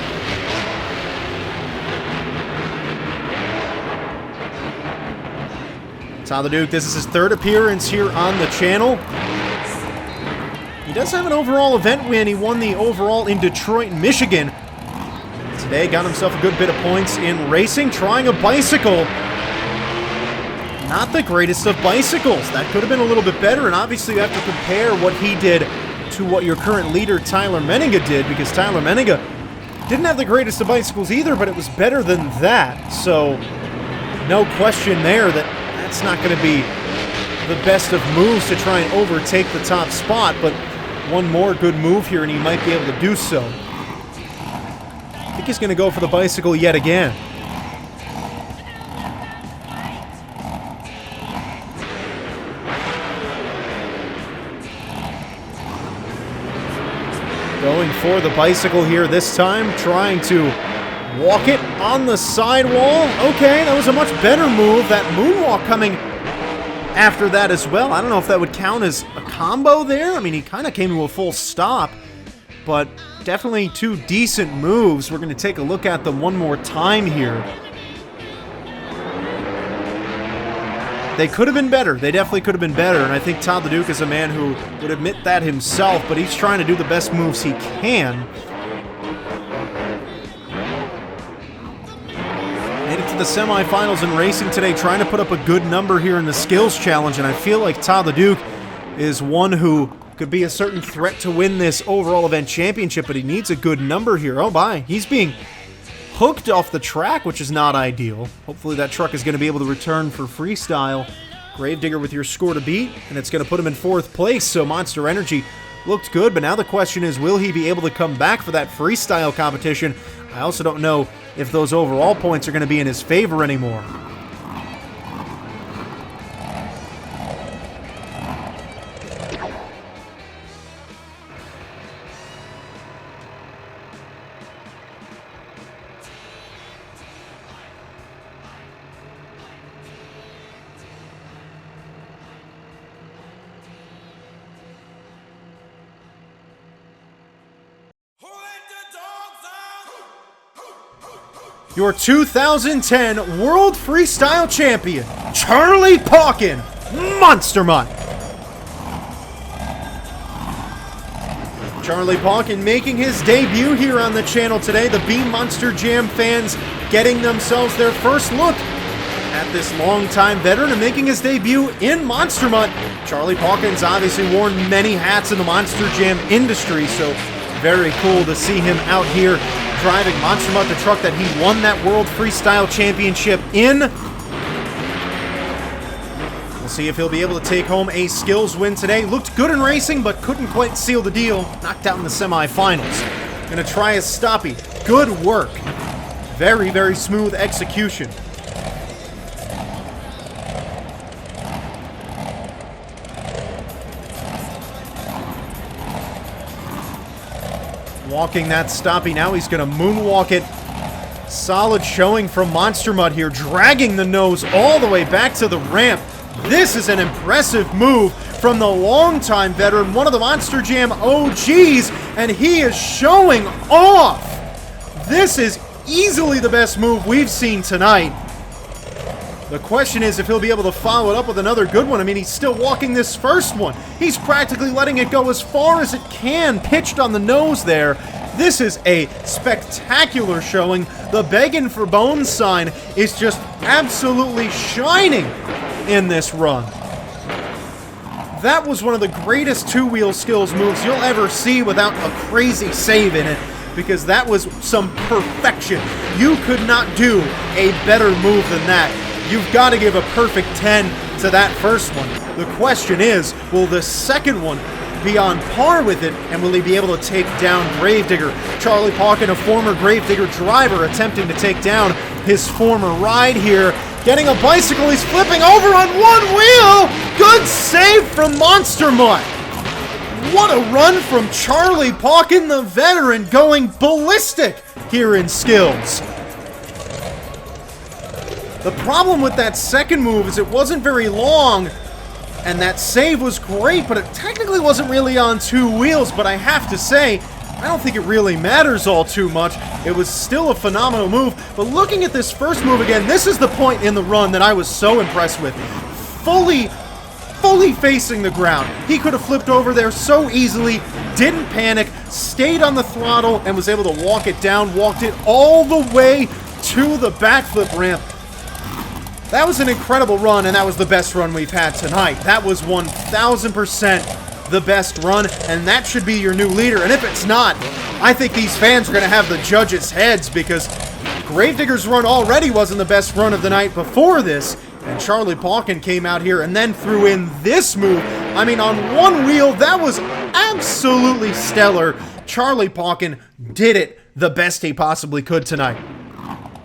Todd the Duke, this is his 3rd appearance here on the channel. He does have an overall event win. He won the overall in Detroit, Michigan. Today got himself a good bit of points in racing, trying a bicycle. Not the greatest of bicycles. That could have been a little bit better, and obviously you have to compare what he did to what your current leader, Tyler Menninga, did, because Tyler Menninga didn't have the greatest of bicycles either, but it was better than that. So, no question there that that's not going to be the best of moves to try and overtake the top spot, but one more good move here and he might be able to do so. I think he's going to go for the bicycle yet again. Going for the bicycle here this time, trying to walk it on the sidewall. Okay, that was a much better move. That moonwalk coming after that as well. I don't know if that would count as a combo there. I mean, he kind of came to a full stop, but definitely two decent moves. We're going to take a look at them one more time here. They could have been better. They definitely could have been better, and I think Todd the Duke is a man who would admit that himself, but he's trying to do the best moves he can. Made it to the semifinals in racing today, trying to put up a good number here in the skills challenge, and I feel like Todd the Duke is one who could be a certain threat to win this overall event championship, but he needs a good number here. Oh, bye. He's being hooked off the track, which is not ideal. Hopefully that truck is going to be able to return for freestyle. Gravedigger with your score to beat, and it's going to put him in 4th place, so Monster Energy looked good, but now the question is, will he be able to come back for that freestyle competition? I also don't know if those overall points are going to be in his favor anymore. Your 2010 World Freestyle Champion, Charlie Pauken, Monster Mutt. Charlie Pauken making his debut here on the channel today. The Beam Monster Jam fans getting themselves their first look at this longtime veteran and making his debut in Monster Mutt. Charlie Pauken's obviously worn many hats in the Monster Jam industry, so very cool to see him out here driving Monster Mutt, the truck that he won that World Freestyle Championship in. We'll see if he'll be able to take home a skills win today. Looked good in racing, but couldn't quite seal the deal. Knocked out in the semifinals. Gonna try his stoppie. Good work. Very, very smooth execution. Walking that stoppie. Now he's going to moonwalk it. Solid showing from Monster Mutt here, dragging the nose all the way back to the ramp. This is an impressive move from the longtime veteran, one of the Monster Jam OGs, and he is showing off. This is easily the best move we've seen tonight. The question is if he'll be able to follow it up with another good one. I mean, he's still walking this first one. He's practically letting it go as far as it can, pitched on the nose there. This is a spectacular showing. The begging for bones sign is just absolutely shining in this run. That was one of the greatest two-wheel skills moves you'll ever see without a crazy save in it, because that was some perfection. You could not do a better move than that. You've got to give a perfect 10 to that first one. The question is, will the second one be on par with it, and will he be able to take down Gravedigger? Charlie Pauken, a former Gravedigger driver, attempting to take down his former ride here. Getting a bicycle, he's flipping over on one wheel! Good save from Monster Mutt! What a run from Charlie Pauken, the veteran, going ballistic here in skills. The problem with that second move is it wasn't very long, and that save was great, but it technically wasn't really on two wheels, but I have to say, I don't think it really matters all too much. It was still a phenomenal move, but looking at this first move again, this is the point in the run that I was so impressed with. Fully facing the ground. He could have flipped over there so easily, didn't panic, stayed on the throttle, and was able to walk it down, walked it all the way to the backflip ramp. That was an incredible run, and that was the best run we've had tonight. That was 1000% the best run, and that should be your new leader. And if it's not, I think these fans are going to have the judges' heads, because Gravedigger's run already wasn't the best run of the night before this, and Charlie Pauken came out here and then threw in this move. I mean, on one wheel, that was absolutely stellar. Charlie Pauken did it the best he possibly could tonight.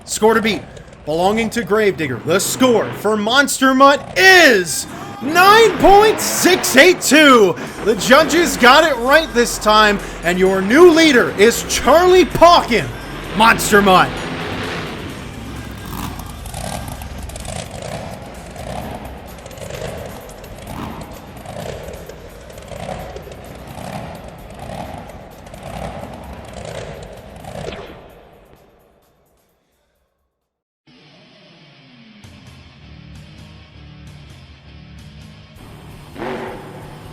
Score to beat, belonging to Gravedigger. The score for Monster Mutt is 9.682. The judges got it right this time, and your new leader is Charlie Pauken, Monster Mutt.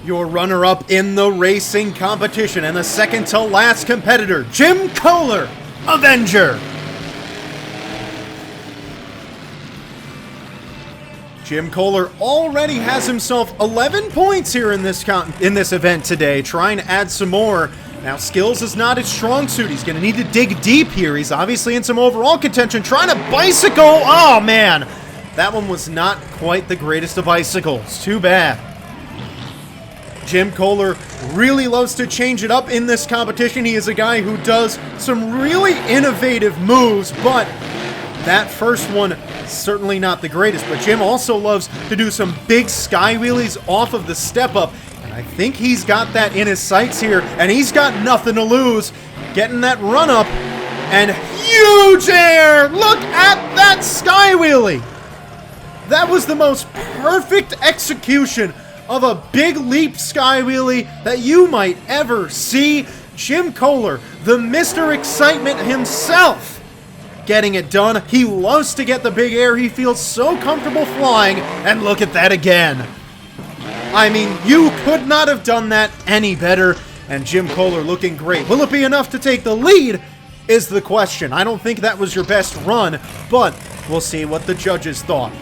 Your runner-up in the racing competition and the second to last competitor, Jim Koehler, Aveneger. Jim Koehler already has himself 11 points here in this event today, trying to add some more. Now, skills is not his strong suit. He's going to need to dig deep here. He's obviously in some overall contention, trying to bicycle. Oh, man. That one was not quite the greatest of bicycles. Too bad. Jim Koehler really loves to change it up in this competition. He is a guy who does some really innovative moves, but that first one, certainly not the greatest. But Jim also loves to do some big sky wheelies off of the step-up, and I think he's got that in his sights here, and he's got nothing to lose. Getting that run-up, and huge air! Look at that sky wheelie! That was the most perfect execution of a big leap sky wheelie that you might ever see. Jim Koehler, the Mr. Excitement himself, getting it done. He loves to get the big air. He feels so comfortable flying, and look at that again. I mean, you could not have done that any better, and Jim Koehler looking great. Will it be enough to take the lead is the question. I don't think that was your best run, but we'll see what the judges thought.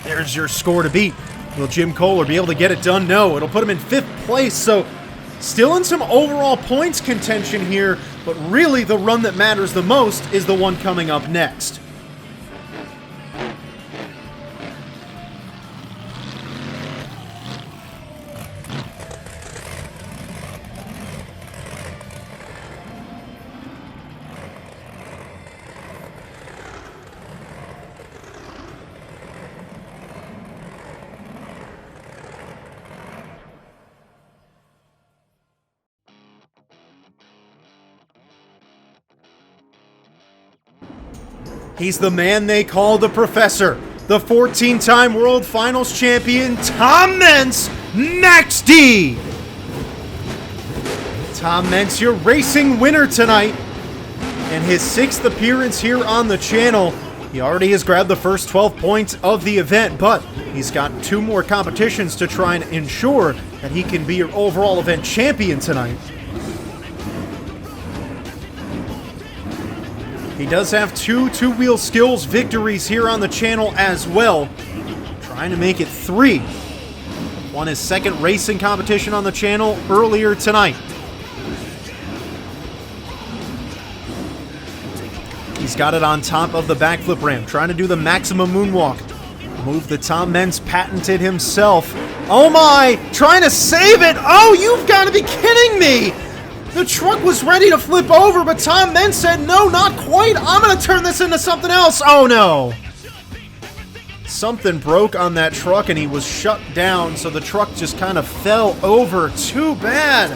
There's your score to beat. Will Jim Koehler be able to get it done? No, it'll put him in 5th place, so still in some overall points contention here, but really the run that matters the most is the one coming up next. He's the man they call the Professor, the 14-time World Finals champion, Tom Meents, Max D. Tom Meents, your racing winner tonight. In his 6th appearance here on the channel, he already has grabbed the first 12 points of the event, but he's got 2 more competitions to try and ensure that he can be your overall event champion tonight. He does have 2 two-wheel skills victories here on the channel as well. Trying to make it 3. Won his 2nd racing competition on the channel earlier tonight. He's got it on top of the backflip ramp, trying to do the maximum moonwalk. Move that Tom Meents patented himself. Oh my! Trying to save it! Oh, you've got to be kidding me! The truck was ready to flip over, but Tom Meents said, no, not quite. I'm going to turn this into something else. Oh, no. Something broke on that truck, and he was shut down, so the truck just kind of fell over. Too bad.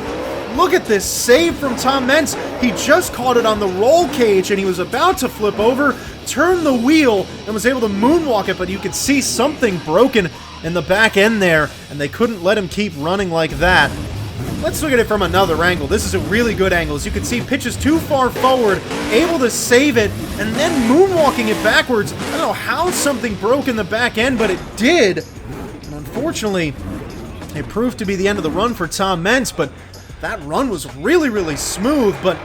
Look at this save from Tom Meents. He just caught it on the roll cage, and he was about to flip over, turn the wheel, and was able to moonwalk it, but you could see something broken in the back end there, and they couldn't let him keep running like that. Let's look at it from another angle. This is a really good angle. As you can see, pitches too far forward, able to save it, and then moonwalking it backwards. I don't know how something broke in the back end, but it did. And unfortunately, it proved to be the end of the run for Tom Meents, but that run was really, really smooth. But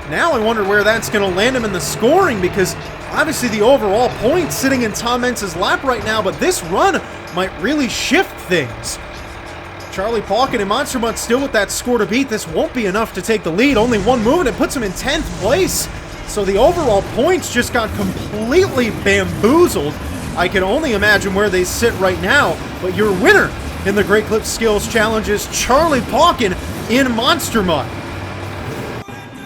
now I wonder where that's going to land him in the scoring, because obviously the overall points sitting in Tom Meents' lap right now, but this run might really shift things. Charlie Pauken and Monster Mutt still with that score to beat. This won't be enough to take the lead. Only one move, and it puts him in 10th place. So the overall points just got completely bamboozled. I can only imagine where they sit right now. But your winner in the Great Clip Skills Challenge's Charlie Pauken in Monster Mutt.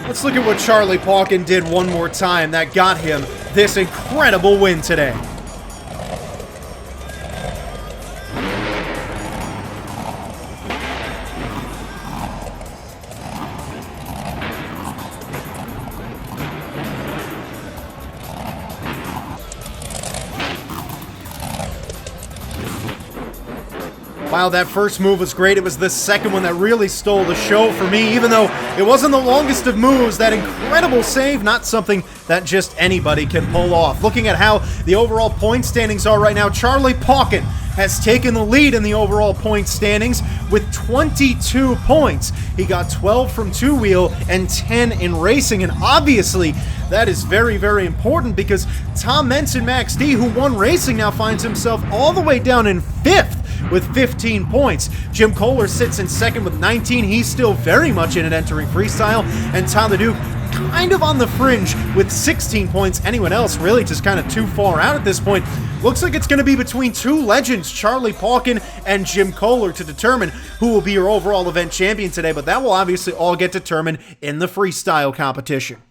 Let's look at what Charlie Pauken did one more time that got him this incredible win today. Wow, that first move was great. It was the second one that really stole the show for me, even though it wasn't the longest of moves. That incredible save, not something that just anybody can pull off. Looking at how the overall point standings are right now, Charlie Pauken has taken the lead in the overall point standings with 22 points. He got 12 from two-wheel and 10 in racing, and obviously that is very, very important because Tom Meents and Max D, who won racing, now finds himself all the way down in 5th with 15 points. Jim Koehler sits in 2nd with 19. He's still very much in it entering freestyle. And Todd the Duke kind of on the fringe with 16 points. Anyone else really just kind of too far out at this point. Looks like it's going to be between two legends, Charlie Pauken and Jim Koehler, to determine who will be your overall event champion today. But that will obviously all get determined in the freestyle competition.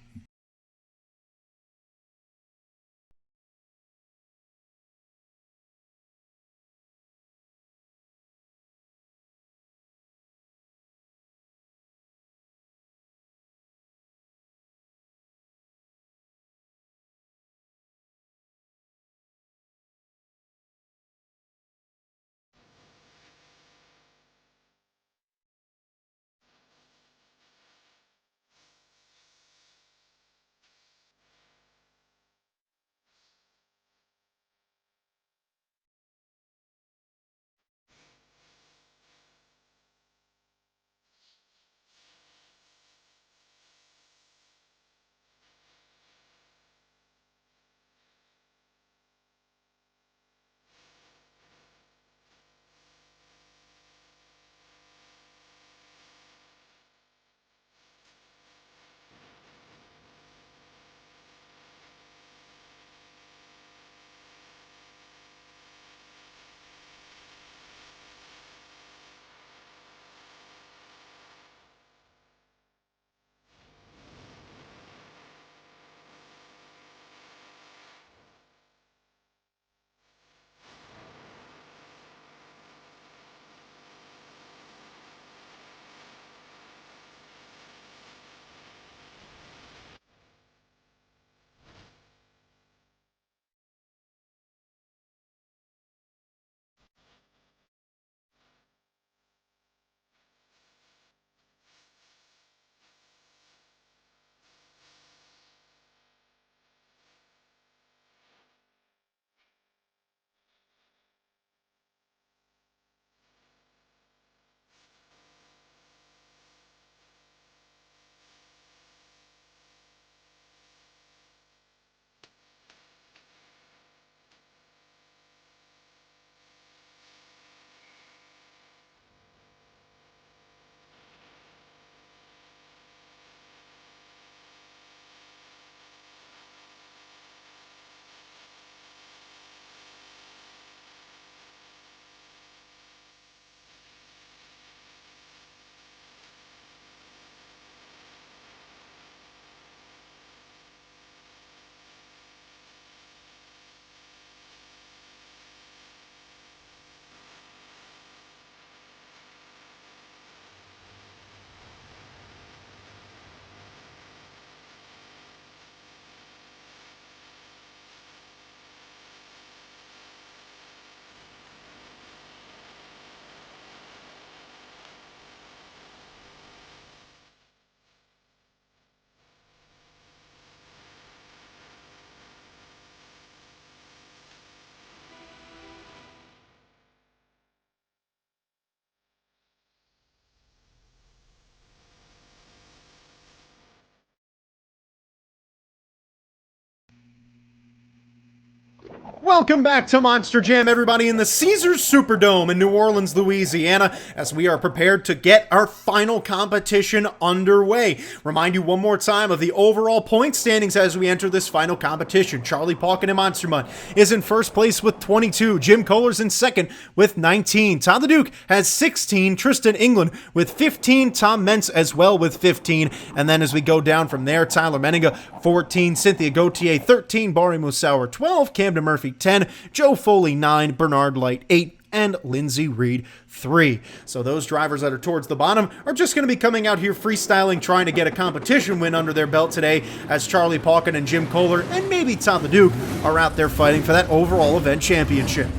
Welcome back to Monster Jam, everybody, in the Caesars Superdome in New Orleans, Louisiana, as we are prepared to get our final competition underway. Remind you one more time of the overall point standings as we enter this final competition. Charlie Pauken and Monster Mutt is in first place with 22. Jim Koehler's in second with 19. Todd the Duke has 16. Tristan England with 15. Tom Meents as well with 15. And then as we go down from there, Tyler Menninga, 14. Cynthia Gauthier, 13. Bari Musawwir, 12. Camden Murphy, 10, Joe Foley 9, Bernard Lyght 8, and Lindsey Reed 3. So those drivers that are towards the bottom are just going to be coming out here freestyling, trying to get a competition win under their belt today, as Charlie Pauken and Jim Koehler and maybe Todd the Duke are out there fighting for that overall event championship.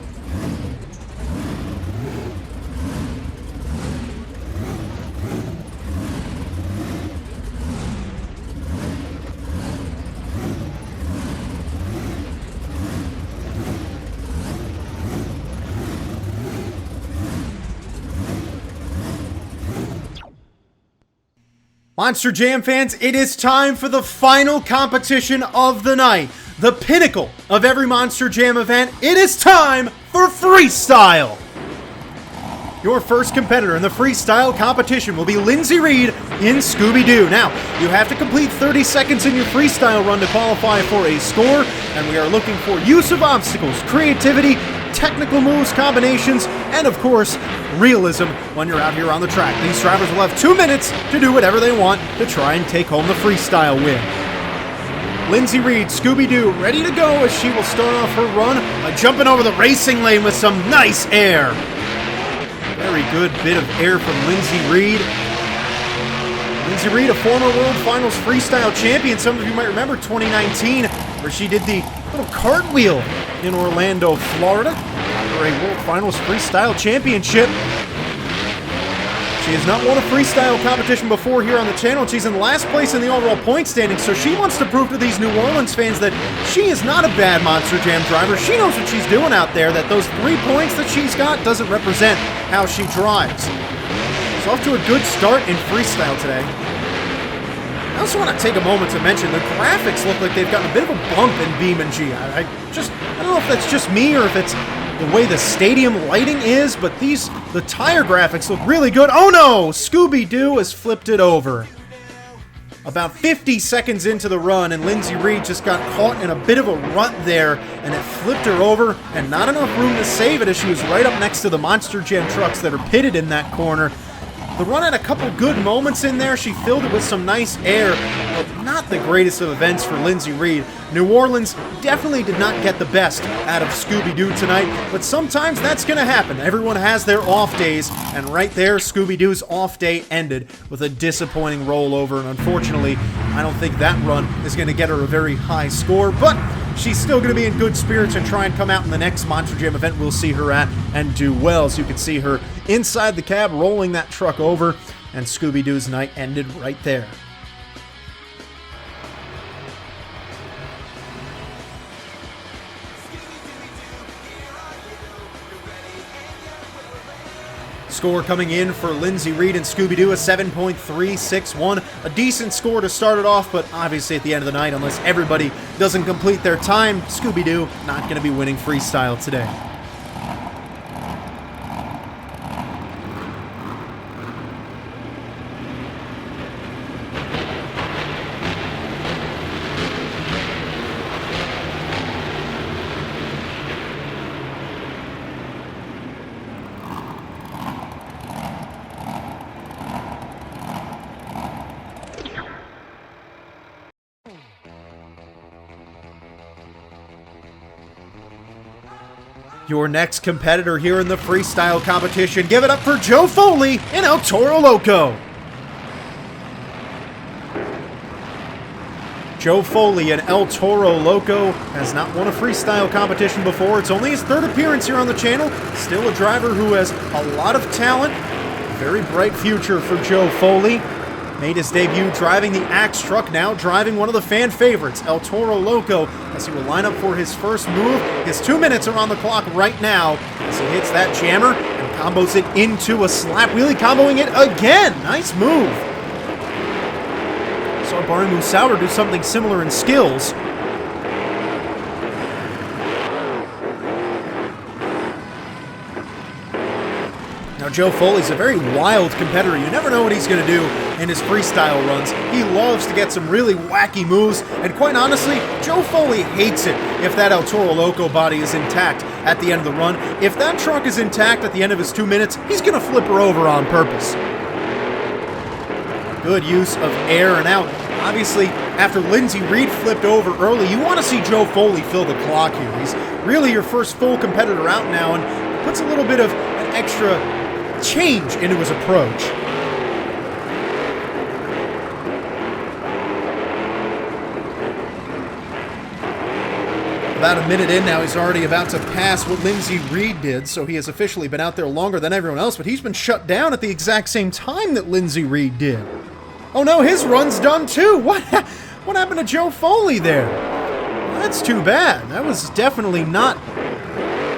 Monster Jam fans, it is time for the final competition of the night. The pinnacle of every Monster Jam event. It is time for freestyle. Your first competitor in the freestyle competition will be Lindsey Reed in Scooby-Doo. Now, you have to complete 30 seconds in your freestyle run to qualify for a score, and we are looking for use of obstacles, creativity, technical moves, combinations, and of course, realism when you're out here on the track. These drivers will have 2 minutes to do whatever they want to try and take home the freestyle win. Lindsey Reed, Scooby-Doo, ready to go as she will start off her run by jumping over the racing lane with some nice air. Very good bit of air from Lindsey Reed. Lindsey Reed, a former World Finals freestyle champion. Some of you might remember 2019, where she did the little cartwheel in Orlando, Florida, after a World Finals freestyle championship. She has not won a freestyle competition before here on the channel. She's in last place in the overall point standing, so she wants to prove to these New Orleans fans that she is not a bad Monster Jam driver. She knows what she's doing out there, that those 3 points that she's got doesn't represent how she drives. She's off to a good start in freestyle today. I also want to take a moment to mention the graphics look like they've gotten a bit of a bump in BeamNG. I don't know if that's just me or if it's the way the stadium lighting is, but the tire graphics look really good. Oh no! Scooby-Doo has flipped it over. About 50 seconds into the run, and Lindsey Reed just got caught in a bit of a rut there, and it flipped her over, and not enough room to save it as she was right up next to the Monster Jam trucks that are pitted in that corner. The run had a couple good moments in there. She filled it with some nice air, but not the greatest of events for Lindsey Reed. New Orleans definitely did not get the best out of Scooby-Doo tonight, but sometimes that's going to happen. Everyone has their off days, and right there, Scooby-Doo's off day ended with a disappointing rollover, and unfortunately, I don't think that run is going to get her a very high score, but she's still going to be in good spirits and try and come out in the next Monster Jam event we'll see her at and do well. So you can see her inside the cab rolling that truck over, and Scooby-Doo's night ended right there. Score coming in for Lindsey Reed and Scooby-Doo, a 7.361. A decent score to start it off, but obviously at the end of the night, unless everybody doesn't complete their time, Scooby-Doo not going to be winning freestyle today. Your next competitor here in the freestyle competition, give it up for Joe Foley and El Toro Loco. Joe Foley and El Toro Loco has not won a freestyle competition before. It's only his 3rd appearance here on the channel. Still a driver who has a lot of talent. Very bright future for Joe Foley. Made his debut driving the Axe truck, now driving one of the fan favorites, El Toro Loco, as he will line up for his first move. His 2 minutes are on the clock right now as he hits that jammer and combos it into a slap wheelie, comboing it again. Nice move. Saw Bari Musawwir do something similar in skills. Joe Foley's a very wild competitor. You never know what he's going to do in his freestyle runs. He loves to get some really wacky moves, and quite honestly, Joe Foley hates it if that El Toro Loco body is intact at the end of the run. If that truck is intact at the end of his 2 minutes, he's going to flip her over on purpose. Good use of air and out. Obviously, after Lindsey Reed flipped over early, you want to see Joe Foley fill the clock here. He's really your first full competitor out now and puts a little bit of an extra change into his approach. About a minute in now, he's already about to pass what Lindsey Reed did, so he has officially been out there longer than everyone else, but he's been shut down at the exact same time that Lindsey Reed did. Oh no, his run's done too! What happened to Joe Foley there? Well, that's too bad. That was definitely not...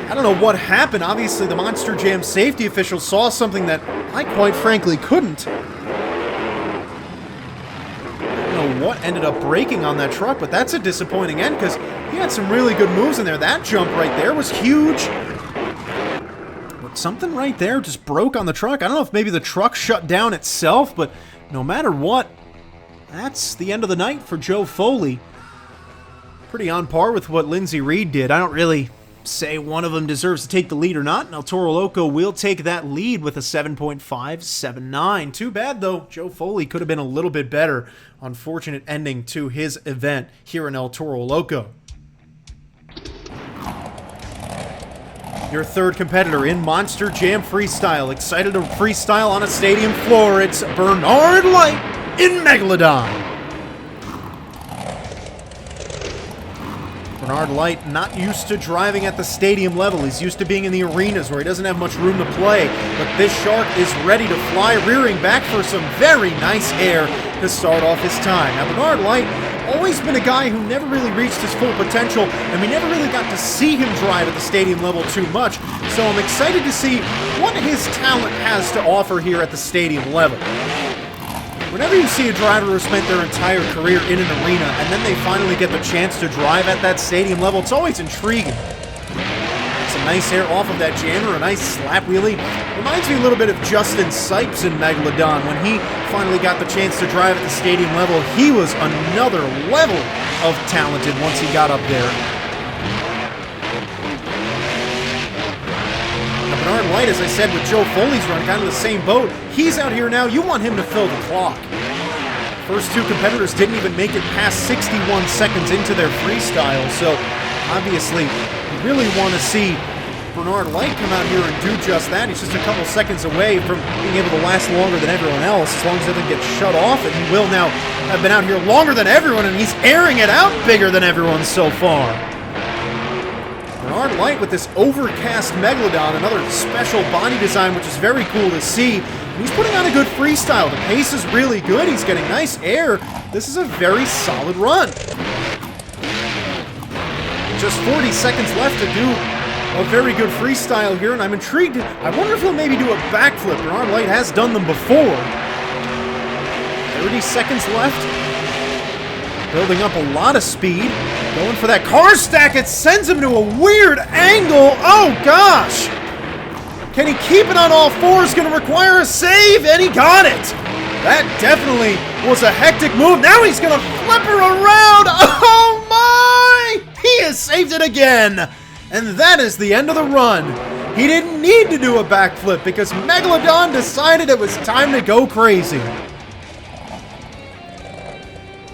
I don't know what happened. Obviously, the Monster Jam safety official saw something that I quite frankly couldn't. I don't know what ended up breaking on that truck, but that's a disappointing end because he had some really good moves in there. That jump right there was huge. But something right there just broke on the truck. I don't know if maybe the truck shut down itself, but no matter what, that's the end of the night for Joe Foley. Pretty on par with what Lindsey Reed did. I don't really say one of them deserves to take the lead or not. Now, Toro Loco will take that lead with a 7.579. Too bad, though. Joe Foley could have been a little bit better. Unfortunate ending to his event here in El Toro Loco. Your third competitor in Monster Jam Freestyle. Excited to freestyle on a stadium floor. It's Bernard Lyght in Megalodon. Bernard Lyght not used to driving at the stadium level. He's used to being in the arenas where he doesn't have much room to play. But this shark is ready to fly, rearing back for some very nice air to start off his time. Now, Bernard Lyght, always been a guy who never really reached his full potential, and we never really got to see him drive at the stadium level too much. So I'm excited to see what his talent has to offer here at the stadium level. Whenever you see a driver who spent their entire career in an arena and then they finally get the chance to drive at that stadium level, it's always intriguing. Some nice air off of that jammer, a nice slap wheelie. Reminds me a little bit of Justin Sipes in Megalodon. When he finally got the chance to drive at the stadium level, he was another level of talented once he got up there. Bernard Lyght, as I said, with Joe Foley's run, kind of the same boat. He's out here now. You want him to fill the clock. First two competitors didn't even make it past 61 seconds into their freestyle, so obviously you really want to see Bernard Lyght come out here and do just that. He's just a couple seconds away from being able to last longer than everyone else, as long as it doesn't get shut off, and he will now have been out here longer than everyone, and he's airing it out bigger than everyone so far. Bernard Lyght with this overcast Megalodon, another special body design, which is very cool to see. He's putting on a good freestyle. The pace is really good. He's getting nice air. This is a very solid run. Just 40 seconds left to do a very good freestyle here, and I'm intrigued. I wonder if he'll maybe do a backflip. Bernard Lyght has done them before. 30 seconds left. Building up a lot of speed. Going for that car stack. It sends him to a weird angle. Oh, gosh. Can he keep it on all fours? Going to require a save, and he got it. That definitely was a hectic move. Now he's going to flip her around. Oh, my. He has saved it again. And that is the end of the run. He didn't need to do a backflip because Megalodon decided it was time to go crazy.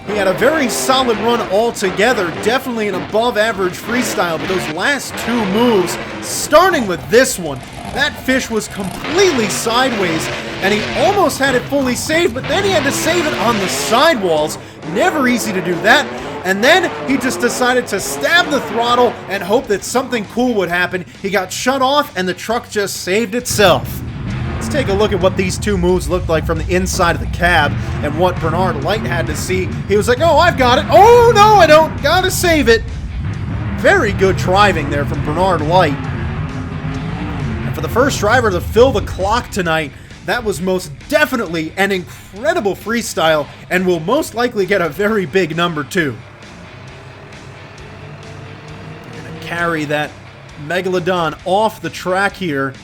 He had a very solid run altogether, definitely an above-average freestyle, but those last two moves, starting with this one, that fish was completely sideways, and he almost had it fully saved, but then he had to save it on the sidewalls. Never easy to do that. And then he just decided to stab the throttle and hope that something cool would happen. He got shut off, and the truck just saved itself. Let's take a look at what these two moves looked like from the inside of the cab and what Bernard Lyght had to see. He was like, oh, I've got it. Oh, no, I don't. Gotta save it. Very good driving there from Bernard Lyght. And for the first driver to fill the clock tonight, that was most definitely an incredible freestyle and will most likely get a very big number 2. Gonna carry that Megalodon off the track here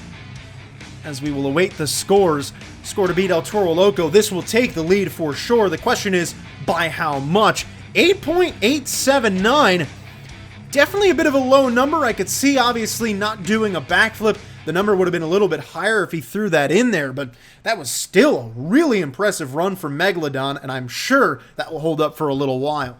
as we will await the scores. Score to beat El Toro Loco. This will take the lead for sure. The question is, by how much? 8.879. Definitely a bit of a low number. I could see, obviously, not doing a backflip. The number would have been a little bit higher if he threw that in there, but that was still a really impressive run from Megalodon, and I'm sure that will hold up for a little while.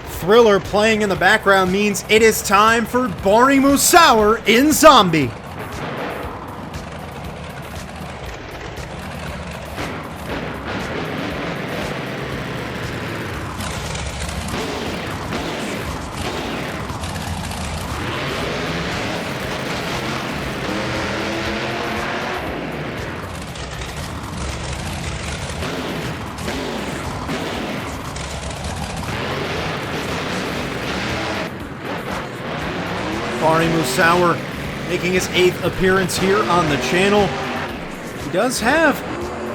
Thriller playing in the background means it is time for Bari Musawwir in Zombie. Bari Musawwir making his 8th appearance here on the channel. He does have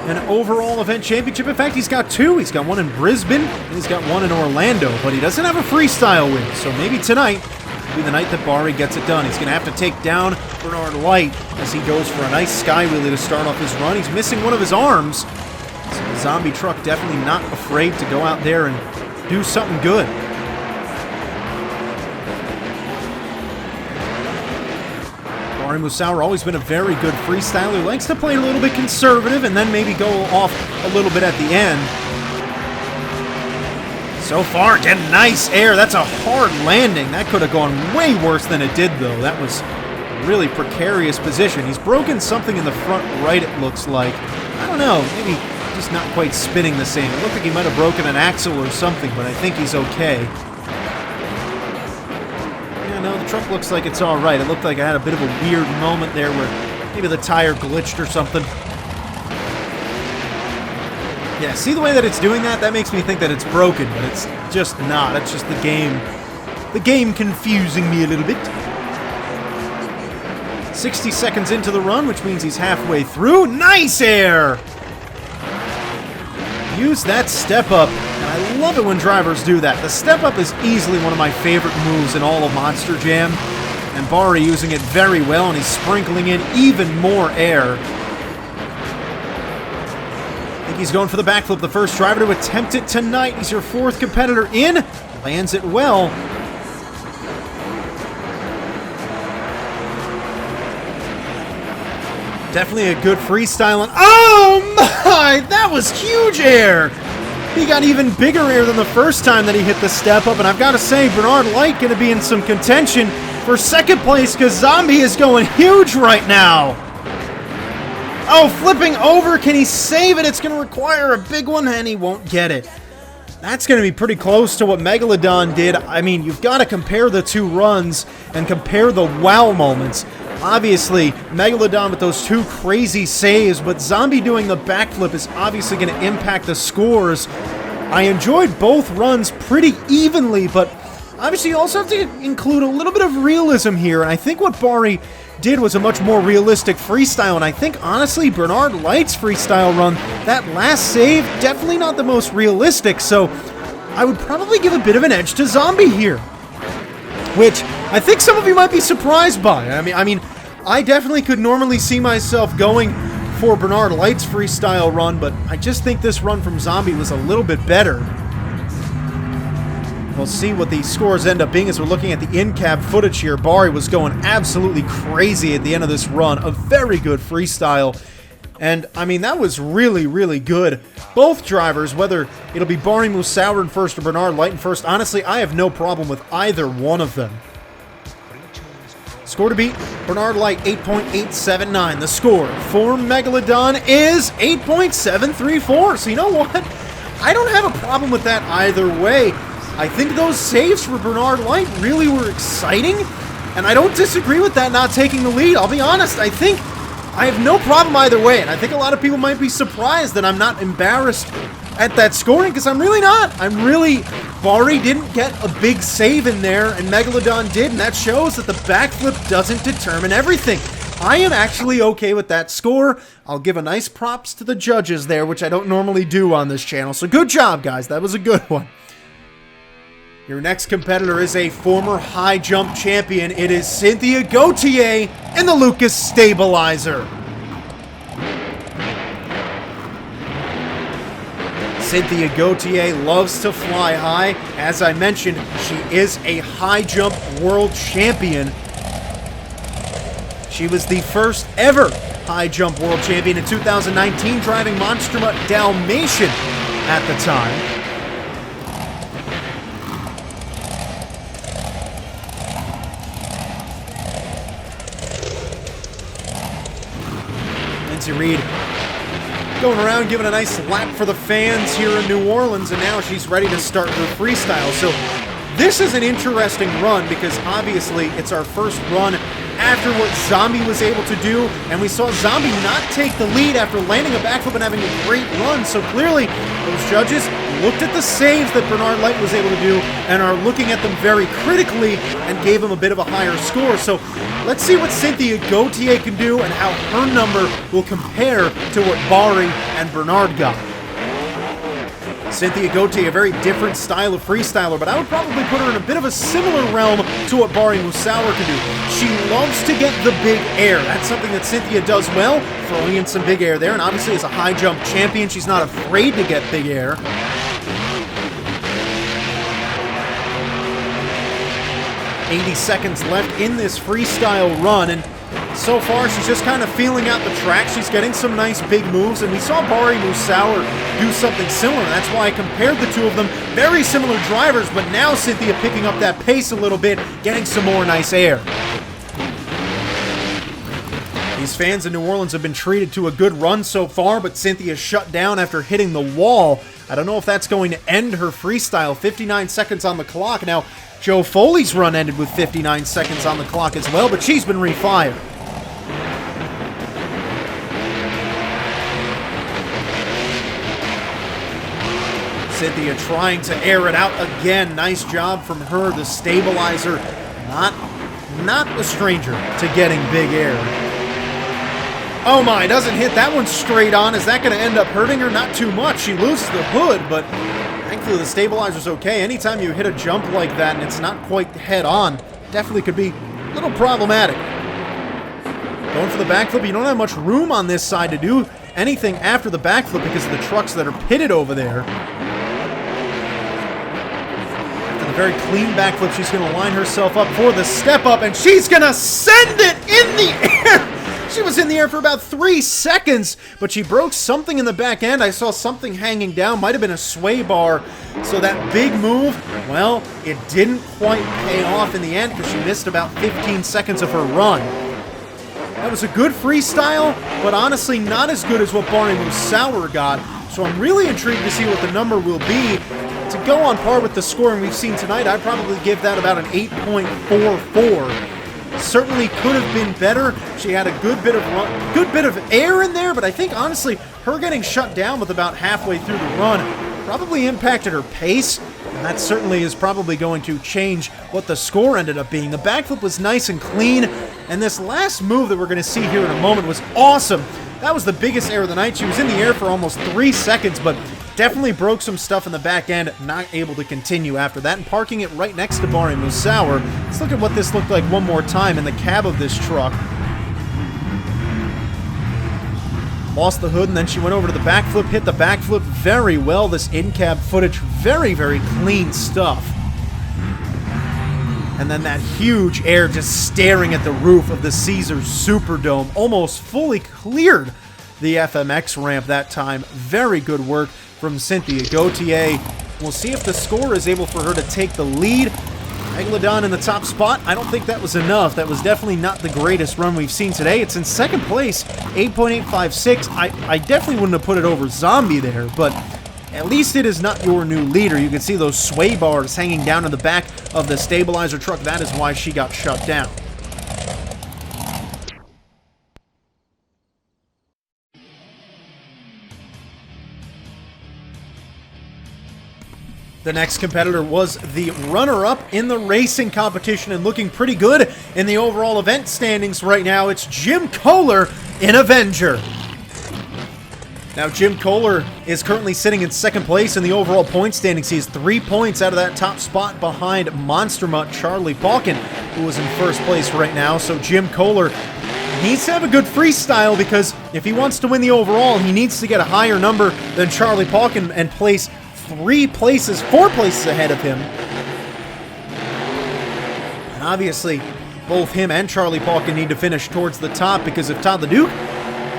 an overall event championship. In fact, he's got 2. He's got one in Brisbane, and he's got one in Orlando, but he doesn't have a freestyle win, so maybe tonight will be the night that Bari gets it done. He's going to have to take down Bernard Lyght as he goes for a nice sky wheelie to start off his run. He's missing one of his arms, so the zombie truck definitely not afraid to go out there and do something good. Bari Musawwir always been a very good freestyler. He likes to play a little bit conservative and then maybe go off a little bit at the end. So far, getting nice air. That's a hard landing. That could have gone way worse than it did, though. That was a really precarious position. He's broken something in the front right, it looks like. I don't know. Maybe just not quite spinning the same. It looked like he might have broken an axle or something, but I think he's okay. No, the truck looks like it's alright. It looked like I had a bit of a weird moment there where maybe the tire glitched or something. Yeah, see the way that it's doing that? That makes me think that it's broken, but it's just not. It's just the game confusing me a little bit. 60 seconds into the run, which means he's halfway through. Nice air! Use that step up. I love it when drivers do that. The step up is easily one of my favorite moves in all of Monster Jam, and Bari using it very well, and he's sprinkling in even more air. I think he's going for the backflip, the first driver to attempt it tonight. He's your 4th competitor in. Lands it well. Definitely a good freestyle. Oh my! That was huge air! He got even bigger air than the first time that he hit the step up, and I've got to say, Bernard Lyght going to be in some contention for 2nd place because Zombie is going huge right now. Oh, flipping over. Can he save it? It's going to require a big one, and he won't get it. That's going to be pretty close to what Megalodon did. I mean, you've got to compare the 2 runs and compare the wow moments. Obviously, Megalodon with those 2 crazy saves, but Zombie doing the backflip is obviously going to impact the scores. I enjoyed both runs pretty evenly, but obviously you also have to include a little bit of realism here, and I think what Bari did was a much more realistic freestyle, and I think, honestly, Bernard Lyght's freestyle run, that last save, definitely not the most realistic, so I would probably give a bit of an edge to Zombie here, which I think some of you might be surprised by. I mean, I definitely could normally see myself going for Bernard Lyght's freestyle run, but I just think this run from Zombie was a little bit better. We'll see what the scores end up being as we're looking at the in-cab footage here. Bari was going absolutely crazy at the end of this run. A very good freestyle. And, I mean, that was really, really good. Both drivers, whether it'll be Bari Musawwir in first or Bernard Lyght in first, honestly, I have no problem with either one of them. Score to beat, Bernard Lyght, 8.879. The score for Megalodon is 8.734. So you know what? I don't have a problem with that either way. I think those saves for Bernard Lyght really were exciting, and I don't disagree with that not taking the lead. I'll be honest, I think I have no problem either way, and I think a lot of people might be surprised that I'm not embarrassed at that scoring, because I'm really not. Bari didn't get a big save in there, and Megalodon did, and that shows that the backflip doesn't determine everything. I am actually okay with that score. I'll give a nice props to the judges there, which I don't normally do on this channel, so good job, guys. That was a good one. Your next competitor is a former high jump champion. It is Cynthia Gauthier in the Lucas Stabilizer. Cynthia Gauthier loves to fly high. As I mentioned, she is a high jump world champion. She was the first ever high jump world champion in 2019, driving Monster Mutt Dalmatian at the time. Lindsay Reed going around giving a nice lap for the fans here in New Orleans, and now she's ready to start her freestyle. So this is an interesting run because obviously it's our first run after what Zombie was able to do, and we saw Zombie not take the lead after landing a backflip and having a great run. So clearly those judges looked at the saves that Bernard Lyght was able to do and are looking at them very critically and gave him a bit of a higher score. So let's see what Cynthia Gauthier can do and how her number will compare to what Bari and Bernard got. Cynthia Gauthier, a very different style of freestyler, but I would probably put her in a bit of a similar realm to what Bari Musawwir can do. She loves to get the big air. That's something that Cynthia does well, throwing in some big air there, and obviously as a high jump champion, she's not afraid to get big air. "80 seconds left in this freestyle run, and so far she's just kind of feeling out the track. She's getting some nice big moves, and we saw Bari Musawwir do something similar. That's why I compared the two of them. Very similar drivers, but now Cynthia picking up that pace a little bit, getting some more nice air. These fans in New Orleans have been treated to a good run so far, but Cynthia shut down after hitting the wall. I don't know if that's going to end her freestyle. 59 seconds on the clock. Now, Joe Foley's run ended with 59 seconds on the clock as well, but she's been refired. Cynthia trying to air it out again. Nice job from her. The stabilizer, not a stranger to getting big air. Oh my, doesn't hit that one straight on. Is that going to end up hurting her? Not too much. She loses the hood, but thankfully the stabilizer's okay. Anytime you hit a jump like that and it's not quite head on, definitely could be a little problematic. Going for the backflip. You don't have much room on this side to do anything after the backflip because of the trucks that are pitted over there. A very clean backflip. She's going to line herself up for the step up, and she's going to send it in the air. She was in the air for about 3 seconds, but she broke something in the back end. I saw something hanging down. Might have been a sway bar. So that big move, well, it didn't quite pay off in the end because she missed about 15 seconds of her run. That was a good freestyle, but honestly not as good as what Bari Musawwir got. So I'm really intrigued to see what the number will be. To go on par with the scoring we've seen tonight, I'd probably give that about an 8.44. Certainly could have been better. She had a good bit of air in there, but I think honestly, her getting shut down with about halfway through the run probably impacted her pace, and that certainly is probably going to change what the score ended up being. The backflip was nice and clean, and this last move that we're going to see here in a moment was awesome. That was the biggest air of the night. She was in the air for almost 3 seconds, but definitely broke some stuff in the back end, not able to continue after that, and parking it right next to Bari Musawwir. Let's look at what this looked like one more time in the cab of this truck. Lost the hood, and then she went over to the backflip, hit the backflip very well. This in-cab footage, very, very clean stuff. And then that huge air just staring at the roof of the Caesars Superdome. Almost fully cleared the FMX ramp that time. Very good work from Cynthia Gauthier. We'll see if the score is able for her to take the lead. Megalodon in the top spot. I don't think that was enough. That was definitely not the greatest run we've seen today. It's in second place, 8.856. I definitely wouldn't have put it over Zombie there, but at least it is not your new leader. You can see those sway bars hanging down in the back of the stabilizer truck. That is why she got shut down. The next competitor was the runner-up in the racing competition and looking pretty good in the overall event standings right now. It's Jim Koehler in Aveneger. Now Jim Koehler is currently sitting in second place in the overall point standings. He has 3 points out of that top spot behind Monster Mutt Charlie Pauken, who is in first place right now. So Jim Koehler needs to have a good freestyle, because if he wants to win the overall, he needs to get a higher number than Charlie Pauken and place 4 places ahead of him. And obviously, both him and Charlie Pauken need to finish towards the top, because if Todd Leduc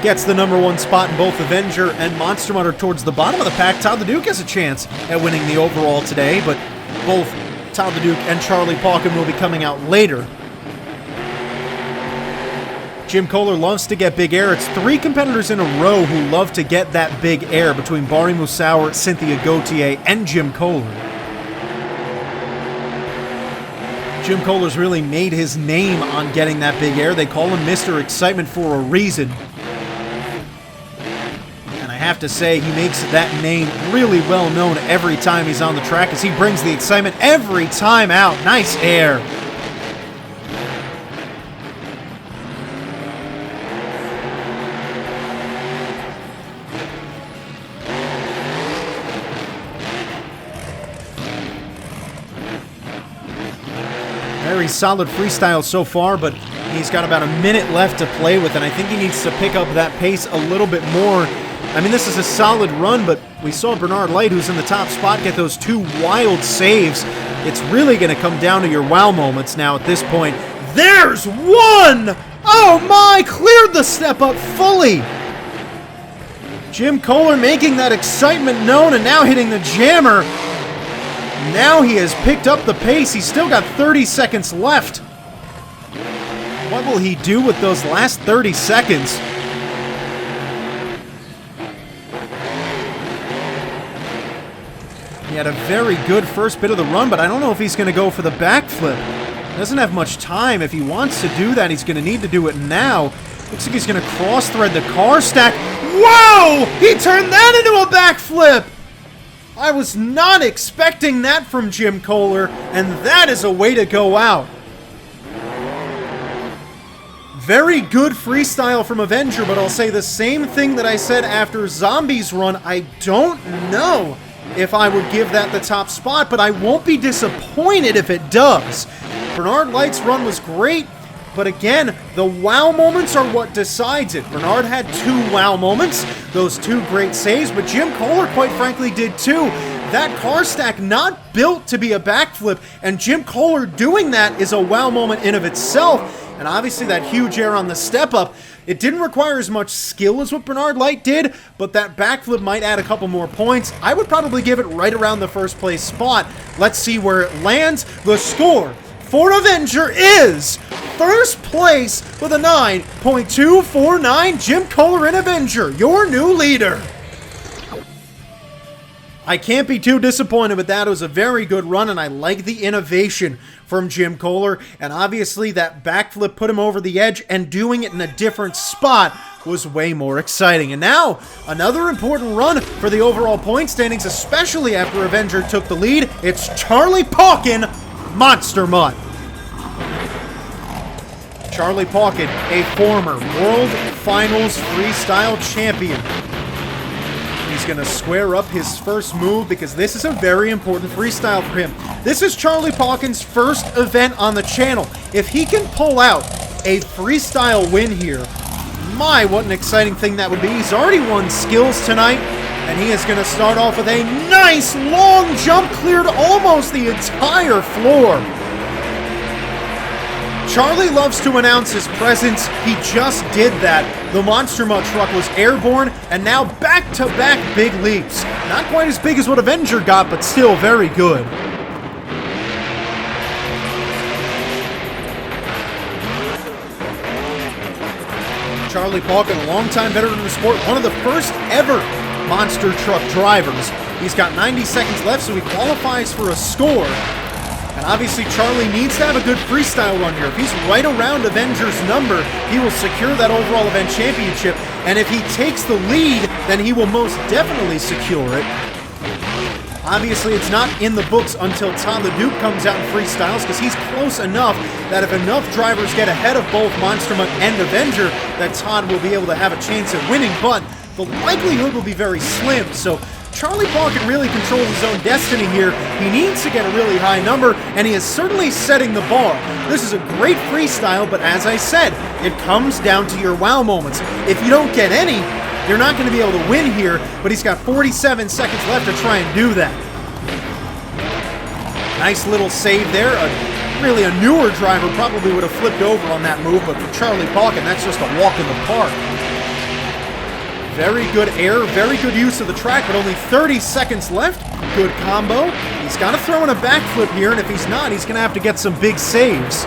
gets the number 1 spot and both Avenger and Monster Mutt are towards the bottom of the pack, Todd Leduc has a chance at winning the overall today, but both Todd Leduc and Charlie Pauken will be coming out later. Jim Koehler loves to get big air. It's 3 competitors in a row who love to get that big air between Bari, Musawwir, Cynthia, Gauthier, and Jim Koehler. Jim Koehler's really made his name on getting that big air. They call him Mr. Excitement for a reason. I have to say, he makes that name really well known every time he's on the track, as he brings the excitement every time out. Nice air. Very solid freestyle so far, but he's got about a minute left to play with, and I think he needs to pick up that pace a little bit more. I mean, this is a solid run, but we saw Bernard Lyght, who's in the top spot, get those 2 wild saves. It's really going to come down to your wow moments now at this point. There's one! Oh my! Cleared the step up fully! Jim Koehler making that excitement known and now hitting the jammer. Now he has picked up the pace. He's still got 30 seconds left. What will he do with those last 30 seconds? He had a very good first bit of the run, but I don't know if he's going to go for the backflip. Doesn't have much time. If he wants to do that, he's going to need to do it now. Looks like he's going to cross-thread the car stack. Whoa! He turned that into a backflip! I was not expecting that from Jim Koehler, and that is a way to go out. Very good freestyle from Avenger, but I'll say the same thing that I said after Zombie's run. I don't know if I would give that the top spot, but I won't be disappointed if it does. Bernard Lyght's run was great, but again, the wow moments are what decides it. Bernard had 2 wow moments, those 2 great saves, but Jim Koehler, quite frankly, did too. That car stack not built to be a backflip, and Jim Koehler doing that is a wow moment in of itself. And obviously that huge air on the step up, it didn't require as much skill as what Bernard Lyght did, but that backflip might add a couple more points. I would probably give it right around the first place spot. Let's see where it lands. The score for Avenger is first place with a 9.249. Jim Koehler in Avenger, your new leader. I can't be too disappointed with that. It was a very good run, and I like the innovation from Jim Koehler. And obviously, that backflip put him over the edge, and doing it in a different spot was way more exciting. And now, another important run for the overall point standings, especially after Avenger took the lead. It's Charlie Pauken, Monster Mutt. Charlie Pauken, a former World Finals Freestyle Champion. He's going to square up his first move because this is a very important freestyle for him. This is Charlie Pauken's first event on the channel. If he can pull out a freestyle win here, my, what an exciting thing that would be. He's already won skills tonight, and he is going to start off with a nice long jump, cleared almost the entire floor. Charlie loves to announce his presence. He just did that. The Monster Mutt truck was airborne, and now back-to-back big leaps. Not quite as big as what Avenger got, but still very good. Charlie Pauken, a longtime veteran of the sport, one of the first ever monster truck drivers. He's got 90 seconds left, so he qualifies for a score. And obviously, Charlie needs to have a good freestyle run here. If he's right around Avenger's number, he will secure that overall event championship. And if he takes the lead, then he will most definitely secure it. Obviously, it's not in the books until Todd Leduc comes out and freestyles, because he's close enough that if enough drivers get ahead of both Monster Mutt and Avenger, that Todd will be able to have a chance at winning. But the likelihood will be very slim. So Charlie Pauken really controls his own destiny here. He needs to get a really high number, and he is certainly setting the bar. This is a great freestyle, but as I said, it comes down to your wow moments. If you don't get any, you're not going to be able to win here, but he's got 47 seconds left to try and do that. Nice little save there. Really a newer driver probably would have flipped over on that move, but for Charlie Pauken, that's just a walk in the park. Very good air, very good use of the track, but only 30 seconds left. Good combo. He's got to throw in a backflip here, and if he's not, he's going to have to get some big saves.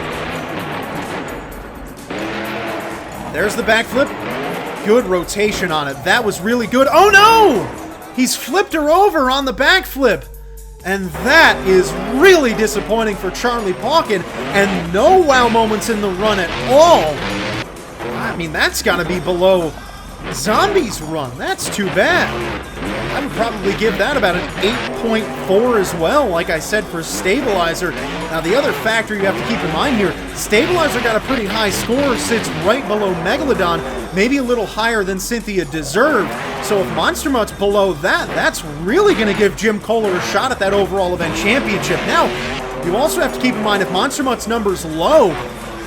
There's the backflip. Good rotation on it. That was really good. Oh no! He's flipped her over on the backflip. And that is really disappointing for Charlie Pauken, and no wow moments in the run at all. I mean, that's got to be below Zombie's run. That's too bad. I would probably give that about an 8.4 as well, like I said, for Stabilizer. Now, the other factor you have to keep in mind here, Stabilizer got a pretty high score, sits right below Megalodon, maybe a little higher than Cynthia deserved. So if Monster Mutt's below that, that's really going to give Jim Koehler a shot at that overall event championship. Now, you also have to keep in mind, if Monster Mutt's number's low,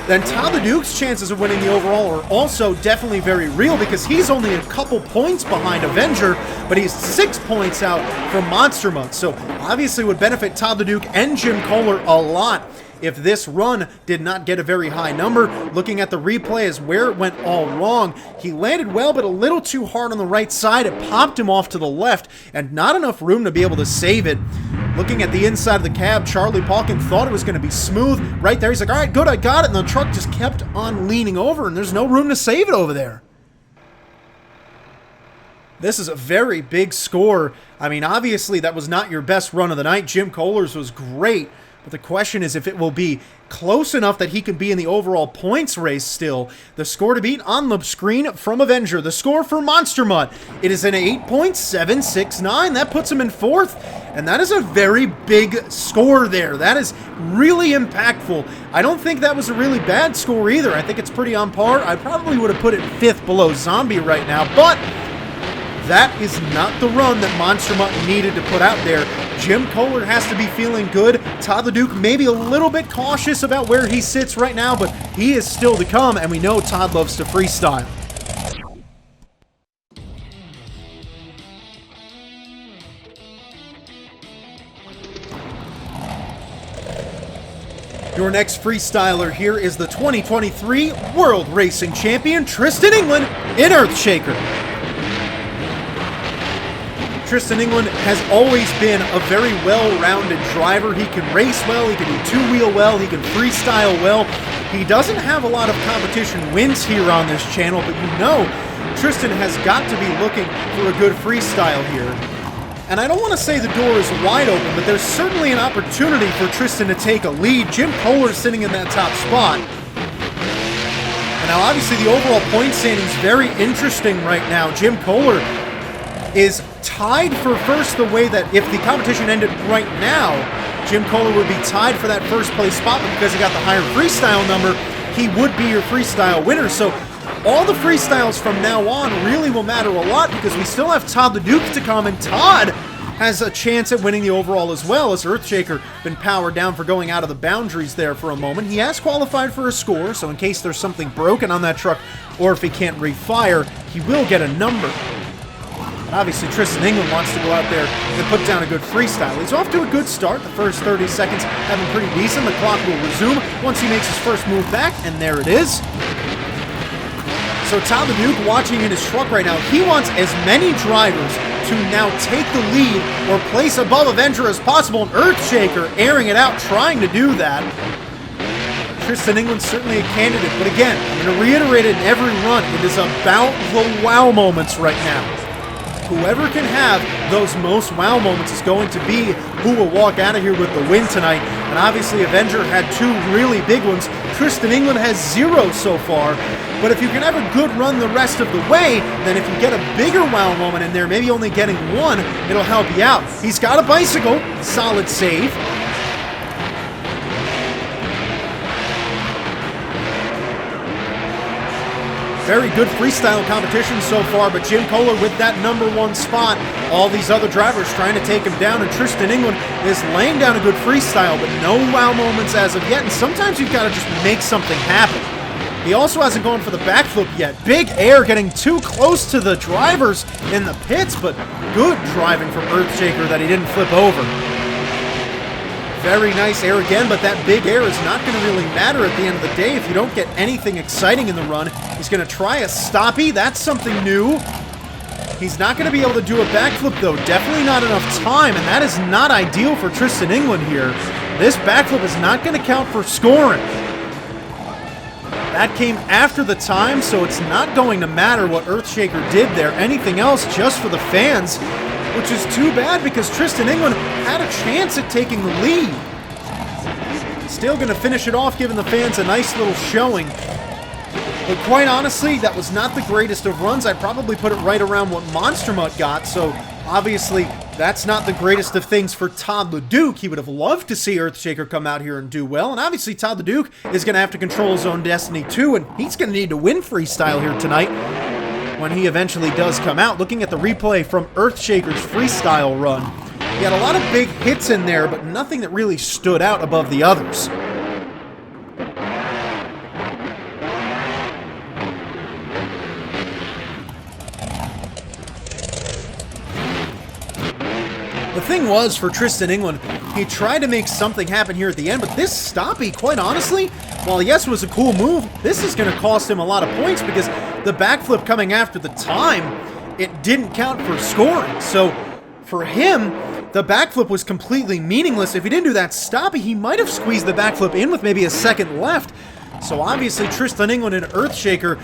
then Todd the Duke's chances of winning the overall are also definitely very real, because he's only a couple points behind Avenger, but he's 6 points out from Monster Mutt. So obviously would benefit Todd the Duke and Jim Koehler a lot if this run did not get a very high number. Looking at the replay is where it went all wrong. He landed well, but a little too hard on the right side. It popped him off to the left, and not enough room to be able to save it. Looking at the inside of the cab, Charlie Pauken thought it was going to be smooth. Right there, he's like, all right, good, I got it. And the truck just kept on leaning over, and there's no room to save it over there. This is a very big score. I mean, obviously, that was not your best run of the night. Jim Koehler's was great. But the question is if it will be close enough that he can be in the overall points race still. The score to beat on the screen from Avenger. The score for Monster Mutt, it is an 8.769. That puts him in fourth. And that is a very big score there. That is really impactful. I don't think that was a really bad score either. I think it's pretty on par. I probably would have put it fifth below Zombie right now. But that is not the run that Monster Mutt needed to put out there. Jim Koehler has to be feeling good. Todd the Duke maybe a little bit cautious about where he sits right now, but he is still to come, and we know Todd loves to freestyle. Your next freestyler here is the 2023 World Racing Champion, Tristan England in Earthshaker. Tristan England has always been a very well-rounded driver. He can race well, he can do two-wheel well, he can freestyle well. He doesn't have a lot of competition wins here on this channel, but you know Tristan has got to be looking for a good freestyle here. And I don't want to say the door is wide open, but there's certainly an opportunity for Tristan to take a lead. Jim Koehler is sitting in that top spot. And now obviously the overall point standing is very interesting right now. Jim Koehler is tied for first, the way that if the competition ended right now, Jim Koehler would be tied for that first place spot, but because he got the higher freestyle number, he would be your freestyle winner. So all the freestyles from now on really will matter a lot, because we still have Todd the Duke to come, and Todd has a chance at winning the overall as well, as Earthshaker been powered down for going out of the boundaries there for a moment. He has qualified for a score, so in case there's something broken on that truck, or if he can't refire, he will get a number. And obviously Tristan England wants to go out there and put down a good freestyle. He's off to a good start. The first 30 seconds have been pretty decent. The clock will resume once he makes his first move back, and there it is. So Todd the Duke watching in his truck right now, he wants as many drivers to now take the lead or place above Avenger as possible, and Earthshaker airing it out, trying to do that. Tristan England's certainly a candidate, but again, I'm going to reiterate it in every run, it is about the wow moments right now. Whoever can have those most wow moments is going to be who will walk out of here with the win tonight. And obviously Avenger had two really big ones. Tristan England has 0 so far. But if you can have a good run the rest of the way, then if you get a bigger wow moment in there, maybe only getting one, it'll help you out. He's got a bicycle. Solid save. very good freestyle competition so far, but Jim Koehler with that #1 spot. All these other drivers trying to take him down, and Tristan England is laying down a good freestyle, but no wow moments as of yet, and sometimes you've got to just make something happen. He also hasn't gone for the backflip yet. Big air getting too close to the drivers in the pits, but good driving from Earthshaker that he didn't flip over. Very nice air again, but that big air is not going to really matter at the end of the day if you don't get anything exciting in the run. He's going to try a stoppie. That's something new. He's not going to be able to do a backflip, though. Definitely not enough time, and that is not ideal for Tristan England here. This backflip is not going to count for scoring. That came after the time, so it's not going to matter what Earthshaker did there. Anything else just for the fans, which is too bad because Tristan England had a chance at taking the lead. Still going to finish it off, giving the fans a nice little showing. But quite honestly, that was not the greatest of runs. I'd probably put it right around what Monster Mutt got, so obviously that's not the greatest of things for Todd Leduc. He would have loved to see Earthshaker come out here and do well, and obviously Todd Leduc is going to have to control his own destiny too, and he's going to need to win freestyle here tonight when he eventually does come out. Looking at the replay from Earthshaker's freestyle run, he had a lot of big hits in there, but nothing that really stood out above the others. The thing was, for Tristan England, he tried to make something happen here at the end, but this stoppie, quite honestly, while yes, it was a cool move, this is going to cost him a lot of points because the backflip coming after the time, it didn't count for scoring. So for him, the backflip was completely meaningless. If he didn't do that stoppie, he might have squeezed the backflip in with maybe a second left. So obviously Tristan England and Earthshaker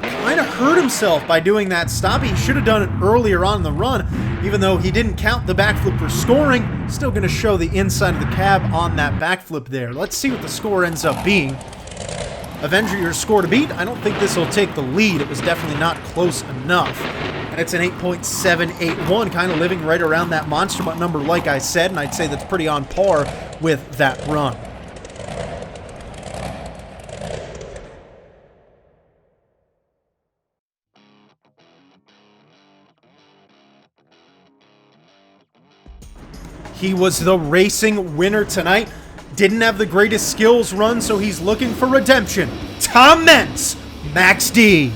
kind of hurt himself by doing that stoppie. He should have done it earlier on in the run, even though he didn't count the backflip for scoring. Still going to show the inside of the cab on that backflip there. Let's see what the score ends up being. Avenger, your score to beat. I don't think this will take the lead. It was definitely not close enough. And it's an 8.781, kind of living right around that Monster Mutt number, like I said, and I'd say that's pretty on par with that run. He was the racing winner tonight. Didn't have the greatest skills run, so he's looking for redemption. Tom Meents, Max D.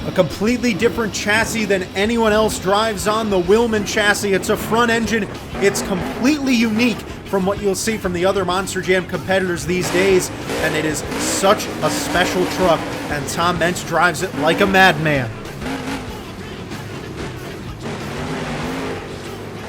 A completely different chassis than anyone else drives on, the Willman chassis. It's a front engine. It's completely unique from what you'll see from the other Monster Jam competitors these days, and it is such a special truck, and Tom Meents drives it like a madman.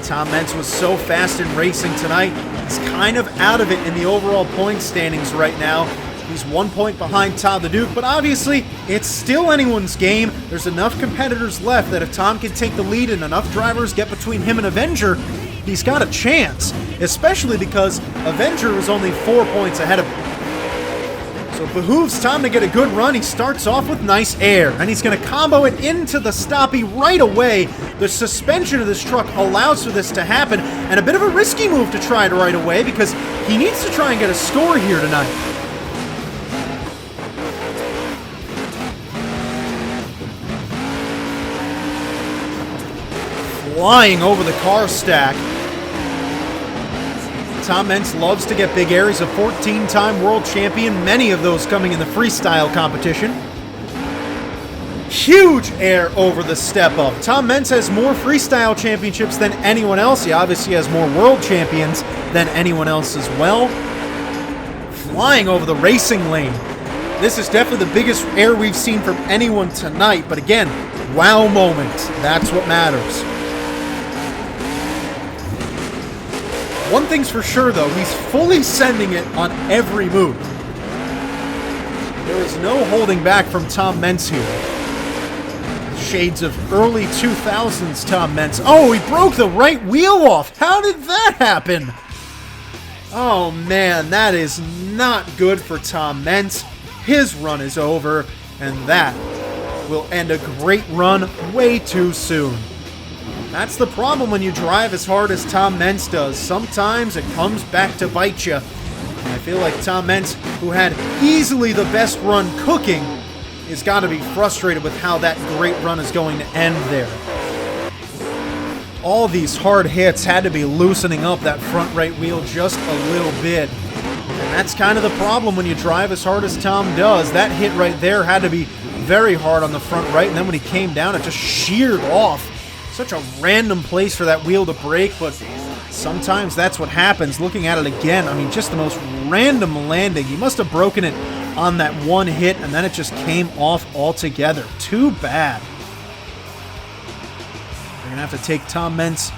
Tom Meents was so fast in racing tonight. He's kind of out of it in the overall point standings right now. He's 1 point behind Todd Leduc, but obviously it's still anyone's game. There's enough competitors left that if Tom can take the lead and enough drivers get between him and Avenger, he's got a chance, especially because Avenger was only 4 points ahead of him. So it behooves Tom to get a good run. He starts off with nice air, and he's going to combo it into the stoppie right away. The suspension of this truck allows for this to happen, and a bit of a risky move to try it right away because he needs to try and get a score here tonight. Flying over the car stack. Tom Meents loves to get big air. He's a 14-time world champion, many of those coming in the freestyle competition. Huge air over the step up. Tom Meents has more freestyle championships than anyone else. He obviously has more world champions than anyone else as well. Flying over the racing lane. This is definitely the biggest air we've seen from anyone tonight, but again, wow moment. That's what matters. One thing's for sure, though, he's fully sending it on every move. There is no holding back from Tom Meents here. Shades of early 2000s Tom Meents. Oh, he broke the right wheel off. How did that happen? Oh, man, that is not good for Tom Meents. His run is over, and that will end a great run way too soon. That's the problem when you drive as hard as Tom Meents does. Sometimes it comes back to bite you. I feel like Tom Meents, who had easily the best run cooking, has got to be frustrated with how that great run is going to end there. All these hard hits had to be loosening up that front right wheel just a little bit. And that's kind of the problem when you drive as hard as Tom does. That hit right there had to be very hard on the front right, and then when he came down, it just sheared off. Such a random place for that wheel to break, but sometimes that's what happens. Looking at it again, I mean, just the most random landing. He must have broken it on that one hit, and then it just came off altogether. Too bad. They're going to have to take Tom Meents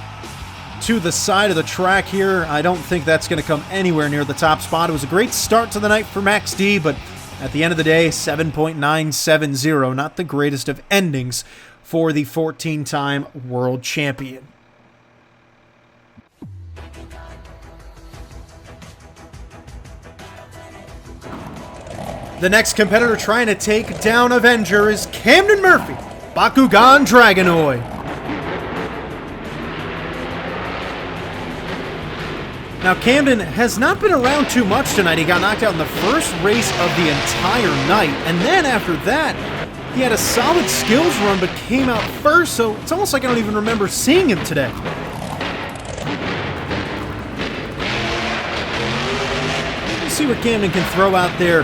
to the side of the track here. I don't think that's going to come anywhere near the top spot. It was a great start to the night for Max D, but at the end of the day, 7.970. Not the greatest of endings for the 14-time world champion. The next competitor trying to take down Aveneger is Camden Murphy, Bakugan Dragonoid. Now, Camden has not been around too much tonight. He got knocked out in the first race of the entire night, and then after that, he had a solid skills run but came out first, so it's almost like I don't even remember seeing him today. Let's see what Camden can throw out there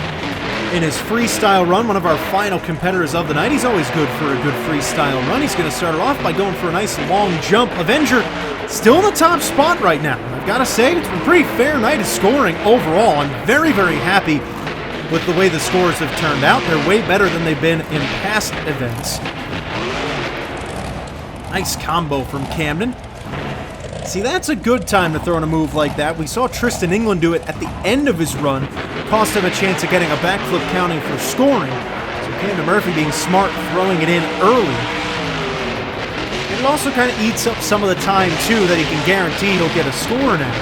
in his freestyle run, one of our final competitors of the night. He's always good for a good freestyle run. He's going to start it off by going for a nice long jump. Aveneger still in the top spot right now. I've got to say, it's been a pretty fair night of scoring overall. I'm very, very happy with the way the scores have turned out. They're way better than they've been in past events. Nice combo from Camden. See, that's a good time to throw in a move like that. We saw Tristan England do it at the end of his run. Cost him a chance of getting a backflip counting for scoring. So Camden Murphy being smart, throwing it in early. And it also kind of eats up some of the time, too, that he can guarantee he'll get a score now.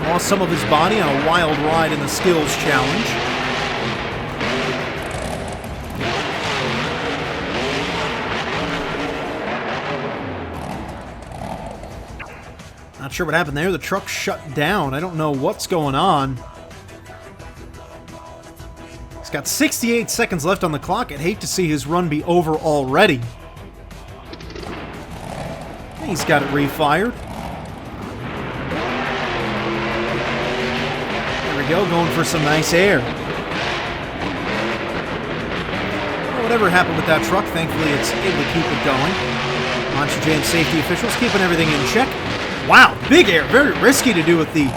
Lost some of his body on a wild ride in the skills challenge. Not sure what happened there. The truck shut down. I don't know what's going on. He's got 68 seconds left on the clock. I'd hate to see his run be over already. He's got it refired. There we go, going for some nice air. Well, whatever happened with that truck, thankfully it's able to keep it going. Monster Jam safety officials keeping everything in check. Wow, big air. Very risky to do with the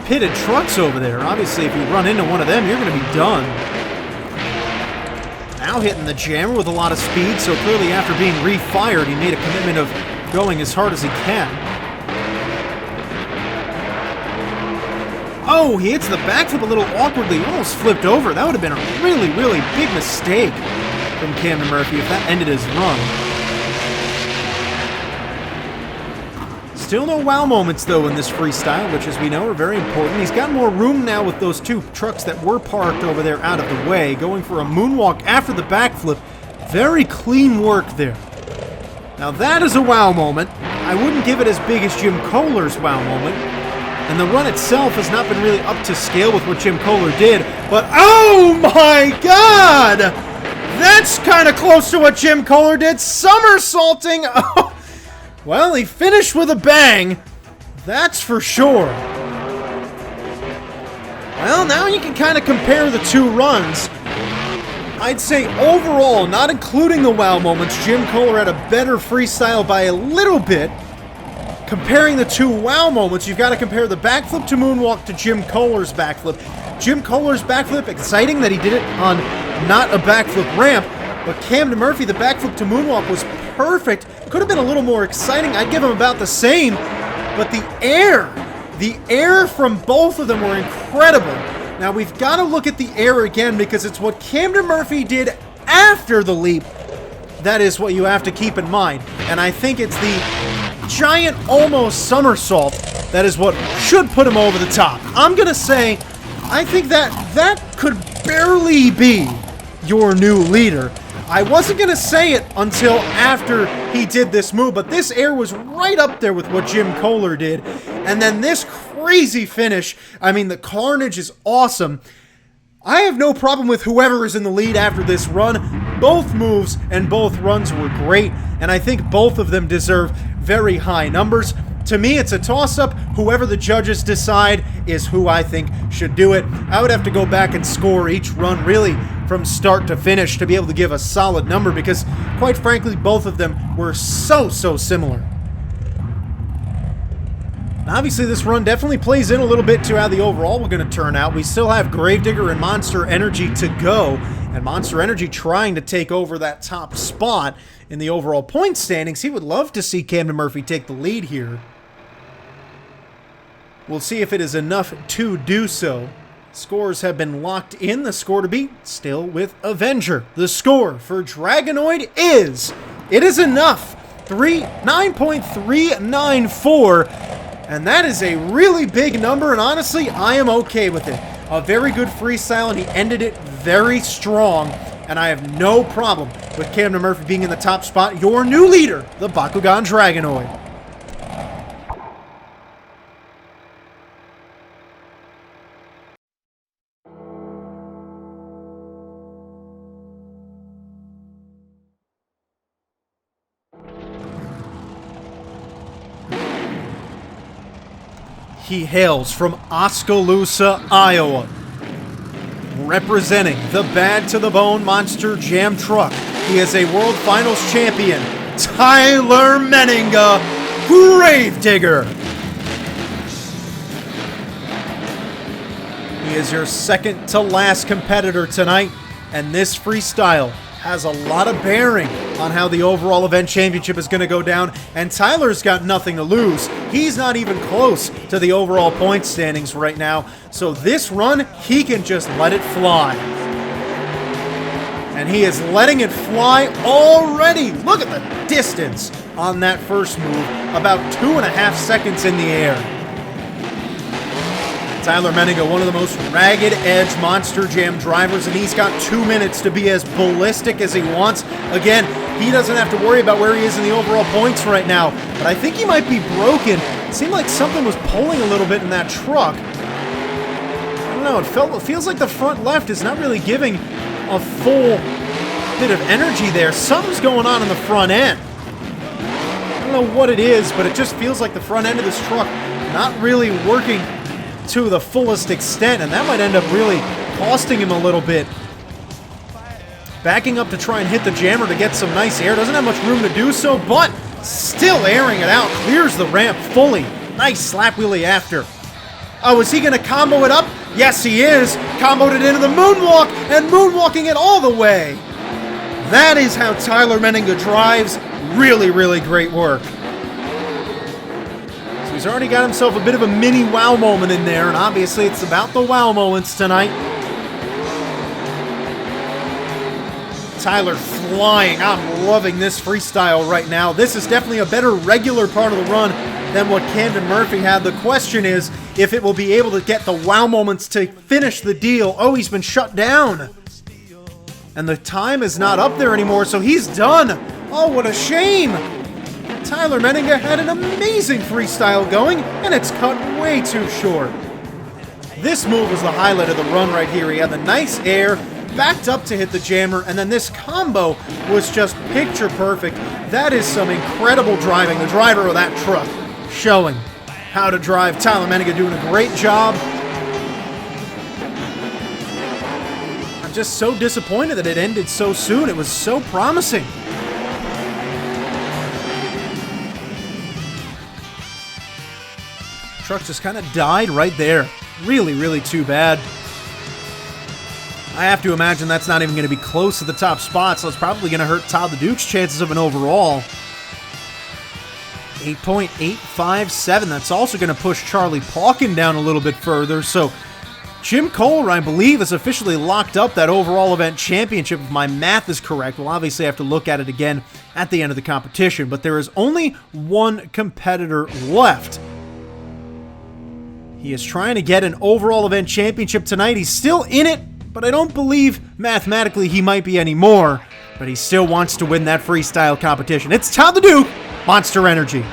pitted trucks over there. Obviously, if you run into one of them, you're going to be done. Now hitting the jammer with a lot of speed, so clearly after being refired, he made a commitment of going as hard as he can. Oh, he hits the backflip a little awkwardly. Almost flipped over. That would have been a really, really big mistake from Camden Murphy if that ended his run. Still no wow moments, though, in this freestyle, which, as we know, are very important. He's got more room now with those two trucks that were parked over there out of the way. Going for a moonwalk after the backflip. Very clean work there. Now, that is a wow moment. I wouldn't give it as big as Jim Koehler's wow moment. And the run itself has not been really up to scale with what Jim Koehler did. But, oh my God! That's kind of close to what Jim Koehler did. Somersaulting! Oh. Well, he finished with a bang, that's for sure. Well, now you can kind of compare the two runs. I'd say overall, not including the wow moments, Jim Koehler had a better freestyle by a little bit. Comparing the two wow moments, you've got to compare the backflip to moonwalk to Jim Koehler's backflip. Jim Koehler's backflip, exciting that he did it on not a backflip ramp, but Camden Murphy, the backflip to moonwalk was perfect. Could have been a little more exciting. I'd give him about the same. But the air from both of them were incredible. Now we've got to look at the air again because it's what Camden Murphy did after the leap. That is what you have to keep in mind. And I think it's the giant almost somersault that is what should put him over the top. I'm going to say, I think that could barely be your new leader. I wasn't going to say it until after he did this move, but this air was right up there with what Jim Koehler did. And then this crazy finish. I mean, the carnage is awesome. I have no problem with whoever is in the lead after this run. Both moves and both runs were great, and I think both of them deserve very high numbers. To me, it's a toss-up. Whoever the judges decide is who I think should do it. I would have to go back and score each run really from start to finish to be able to give a solid number because, quite frankly, both of them were so similar. Obviously, this run definitely plays in a little bit to how the overall we're going to turn out. We still have Gravedigger and Monster Energy to go, and Monster Energy trying to take over that top spot in the overall point standings. He would love to see Camden Murphy take the lead here. We'll see if it is enough to do so. Scores have been locked in. The score to beat still with Avenger. The score for Dragonoid is, it is enough, 9.394. And that is a really big number, and honestly, I am okay with it. A very good freestyle, and he ended it very strong, and I have no problem with Camden Murphy being in the top spot. Your new leader, the Bakugan Dragonoid. He hails from Oskaloosa, Iowa. Representing the Bad to the Bone Monster Jam Truck, he is a World Finals champion, Tyler Menninga, Gravedigger. He is your second to last competitor tonight, and this freestyle has a lot of bearing on how the overall event championship is going to go down, and Tyler's got nothing to lose. He's not even close to the overall point standings right now, so this run, he can just let it fly. And he is letting it fly already. Look at the distance on that first move, about 2.5 seconds in the air. Tyler Menninga, one of the most ragged edge Monster Jam drivers, and he's got 2 minutes to be as ballistic as he wants. Again, he doesn't have to worry about where he is in the overall points right now, but I think he might be broken. It seemed like something was pulling a little bit in that truck. I don't know, it feels like the front left is not really giving a full bit of energy there. Something's going on in the front end. I don't know what it is, but it just feels like the front end of this truck not really working to the fullest extent, and that might end up really costing him a little bit. Backing up to try and hit the jammer to get some nice air. Doesn't have much room to do so, but still airing it out. Clears the ramp fully. Nice slap wheelie after. Oh, is he going to combo it up? Yes, he is. Comboed it into the moonwalk and moonwalking it all the way. That is how Tyler Menninga drives. Really, really great work. He's already got himself a bit of a mini wow moment in there, and obviously it's about the wow moments tonight. Tyler flying. I'm loving this freestyle right now. This is definitely a better regular part of the run than what Camden Murphy had. The question is if it will be able to get the wow moments to finish the deal. Oh, he's been shut down. And the time is not up there anymore, so he's done. Oh, what a shame. Tyler Menninga had an amazing freestyle going, and it's cut way too short. This move was the highlight of the run right here. He had the nice air, backed up to hit the jammer, and then this combo was just picture perfect. That is some incredible driving. The driver of that truck showing how to drive. Tyler Menninga doing a great job. I'm just so disappointed that it ended so soon. It was so promising. Truck just kind of died right there. Really, really too bad. I have to imagine that's not even going to be close to the top spot, so it's probably going to hurt Todd the Duke's chances of an overall. 8.857. That's also going to push Charlie Pauken down a little bit further, so Jim Koehler, I believe, has officially locked up that overall event championship, if my math is correct. We'll obviously have to look at it again at the end of the competition, but there is only one competitor left. He is trying to get an overall event championship tonight. He's still in it, but I don't believe mathematically he might be anymore. but he still wants to win that freestyle competition. It's Todd the Duke, Monster Energy.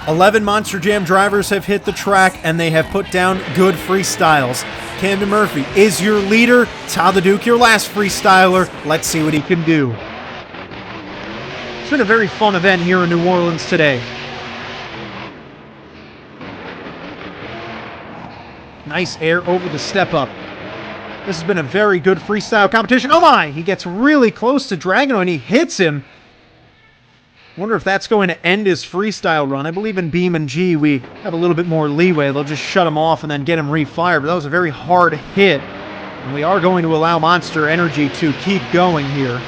"11 Monster Jam drivers have hit the track, and they have put down good freestyles. Camden Murphy is your leader. Todd the Duke, your last freestyler. Let's see what he can do." It's been a very fun event here in New Orleans today. Nice air over the step up. This has been a very good freestyle competition. Oh my! He gets really close to Dragonoid and he hits him. Wonder if that's going to end his freestyle run. I believe in Beam and G we have a little bit more leeway. They'll just shut him off and then get him refired. But that was a very hard hit. And we are going to allow Monster Energy to keep going here.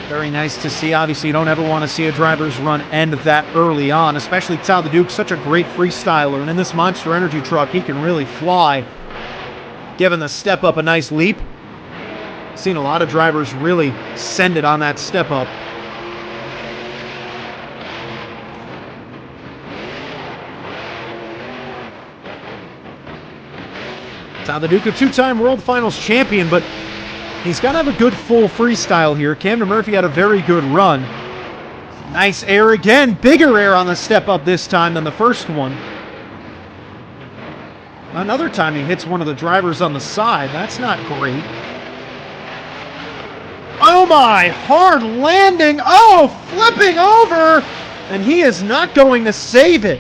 Very nice to see. Obviously, you don't ever want to see a driver's run end that early on, especially Todd the Duke, such a great freestyler. And in this Monster Energy truck, he can really fly, giving the step up a nice leap. Seen a lot of drivers really send it on that step up. Todd the Duke, a two-time World Finals champion, but he's got to have a good full freestyle here. Camden Murphy had a very good run. Nice air again. Bigger air on the step up this time than the first one. Another time he hits one of the drivers on the side. That's not great. Oh my, hard landing. Oh, flipping over. And he is not going to save it.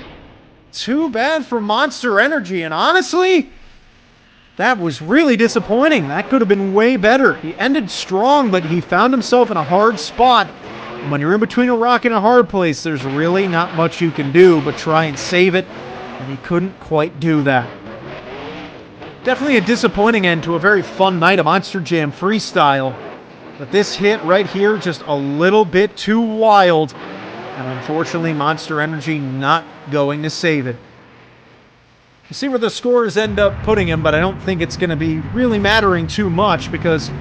Too bad for Monster Energy. And honestly, that was really disappointing. That could have been way better. He ended strong, but he found himself in a hard spot. And when you're in between a rock and a hard place, there's really not much you can do but try and save it. And he couldn't quite do that. Definitely a disappointing end to a very fun night of Monster Jam freestyle. But this hit right here, just a little bit too wild. And unfortunately, Monster Energy not going to save it. We'll see where the scores end up putting him, but I don't think it's going to be really mattering too much because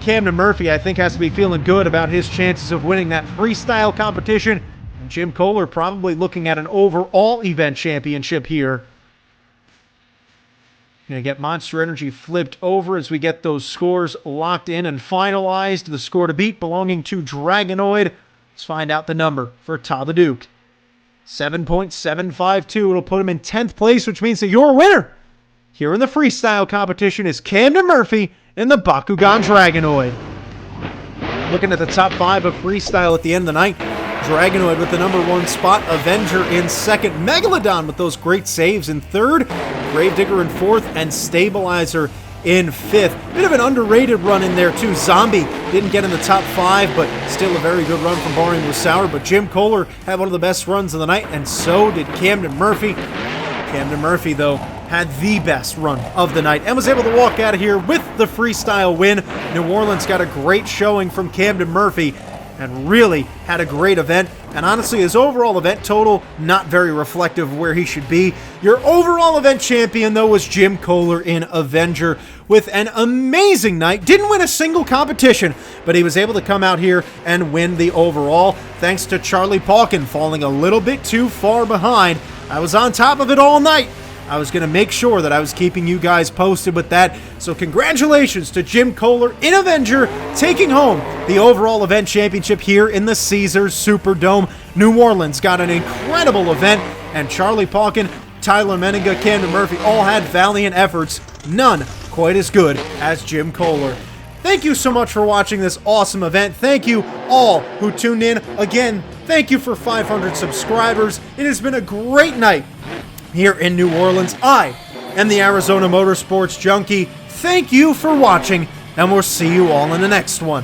Camden Murphy, I think, has to be feeling good about his chances of winning that freestyle competition. And Jim Koehler probably looking at an overall event championship here. Going to get Monster Energy flipped over as we get those scores locked in and finalized. The score to beat belonging to Dragonoid. Let's find out the number for Todd the Duke. 7.752. It'll put him in 10th place, which means that your winner here in the freestyle competition is Camden Murphy in the Bakugan Dragonoid. Looking at the top 5 of freestyle at the end of the night, Dragonoid with the #1 spot, Aveneger in 2nd, Megalodon with those great saves in 3rd, Gravedigger in 4th, and Stabilizer in 5th. Bit of an underrated run in there too. Zombie didn't get in the top 5, but still a very good run from Bari and Musawwir. But Jim Koehler had one of the best runs of the night, and so did Camden Murphy. Camden Murphy, though, had the best run of the night and was able to walk out of here with the freestyle win. New Orleans got a great showing from Camden Murphy and really had a great event. And honestly, his overall event total, not very reflective of where he should be. Your overall event champion, though, was Jim Koehler in Aveneger with an amazing night. Didn't win a single competition, but he was able to come out here and win the overall, thanks to Charlie Pauken falling a little bit too far behind. I was on top of it all night. I was going to make sure that I was keeping you guys posted with that. So congratulations to Jim Koehler in Aveneger, taking home the overall event championship here in the Caesars Superdome. New Orleans got an incredible event, and Charlie Pauken, Tyler Menninga, Camden Murphy all had valiant efforts. None quite as good as Jim Koehler. Thank you so much for watching this awesome event. Thank you all who tuned in. Again, thank you for 500 subscribers. It has been a great night here in New Orleans. I am the Arizona Motorsports Junkie. Thank you for watching, and we'll see you all in the next one.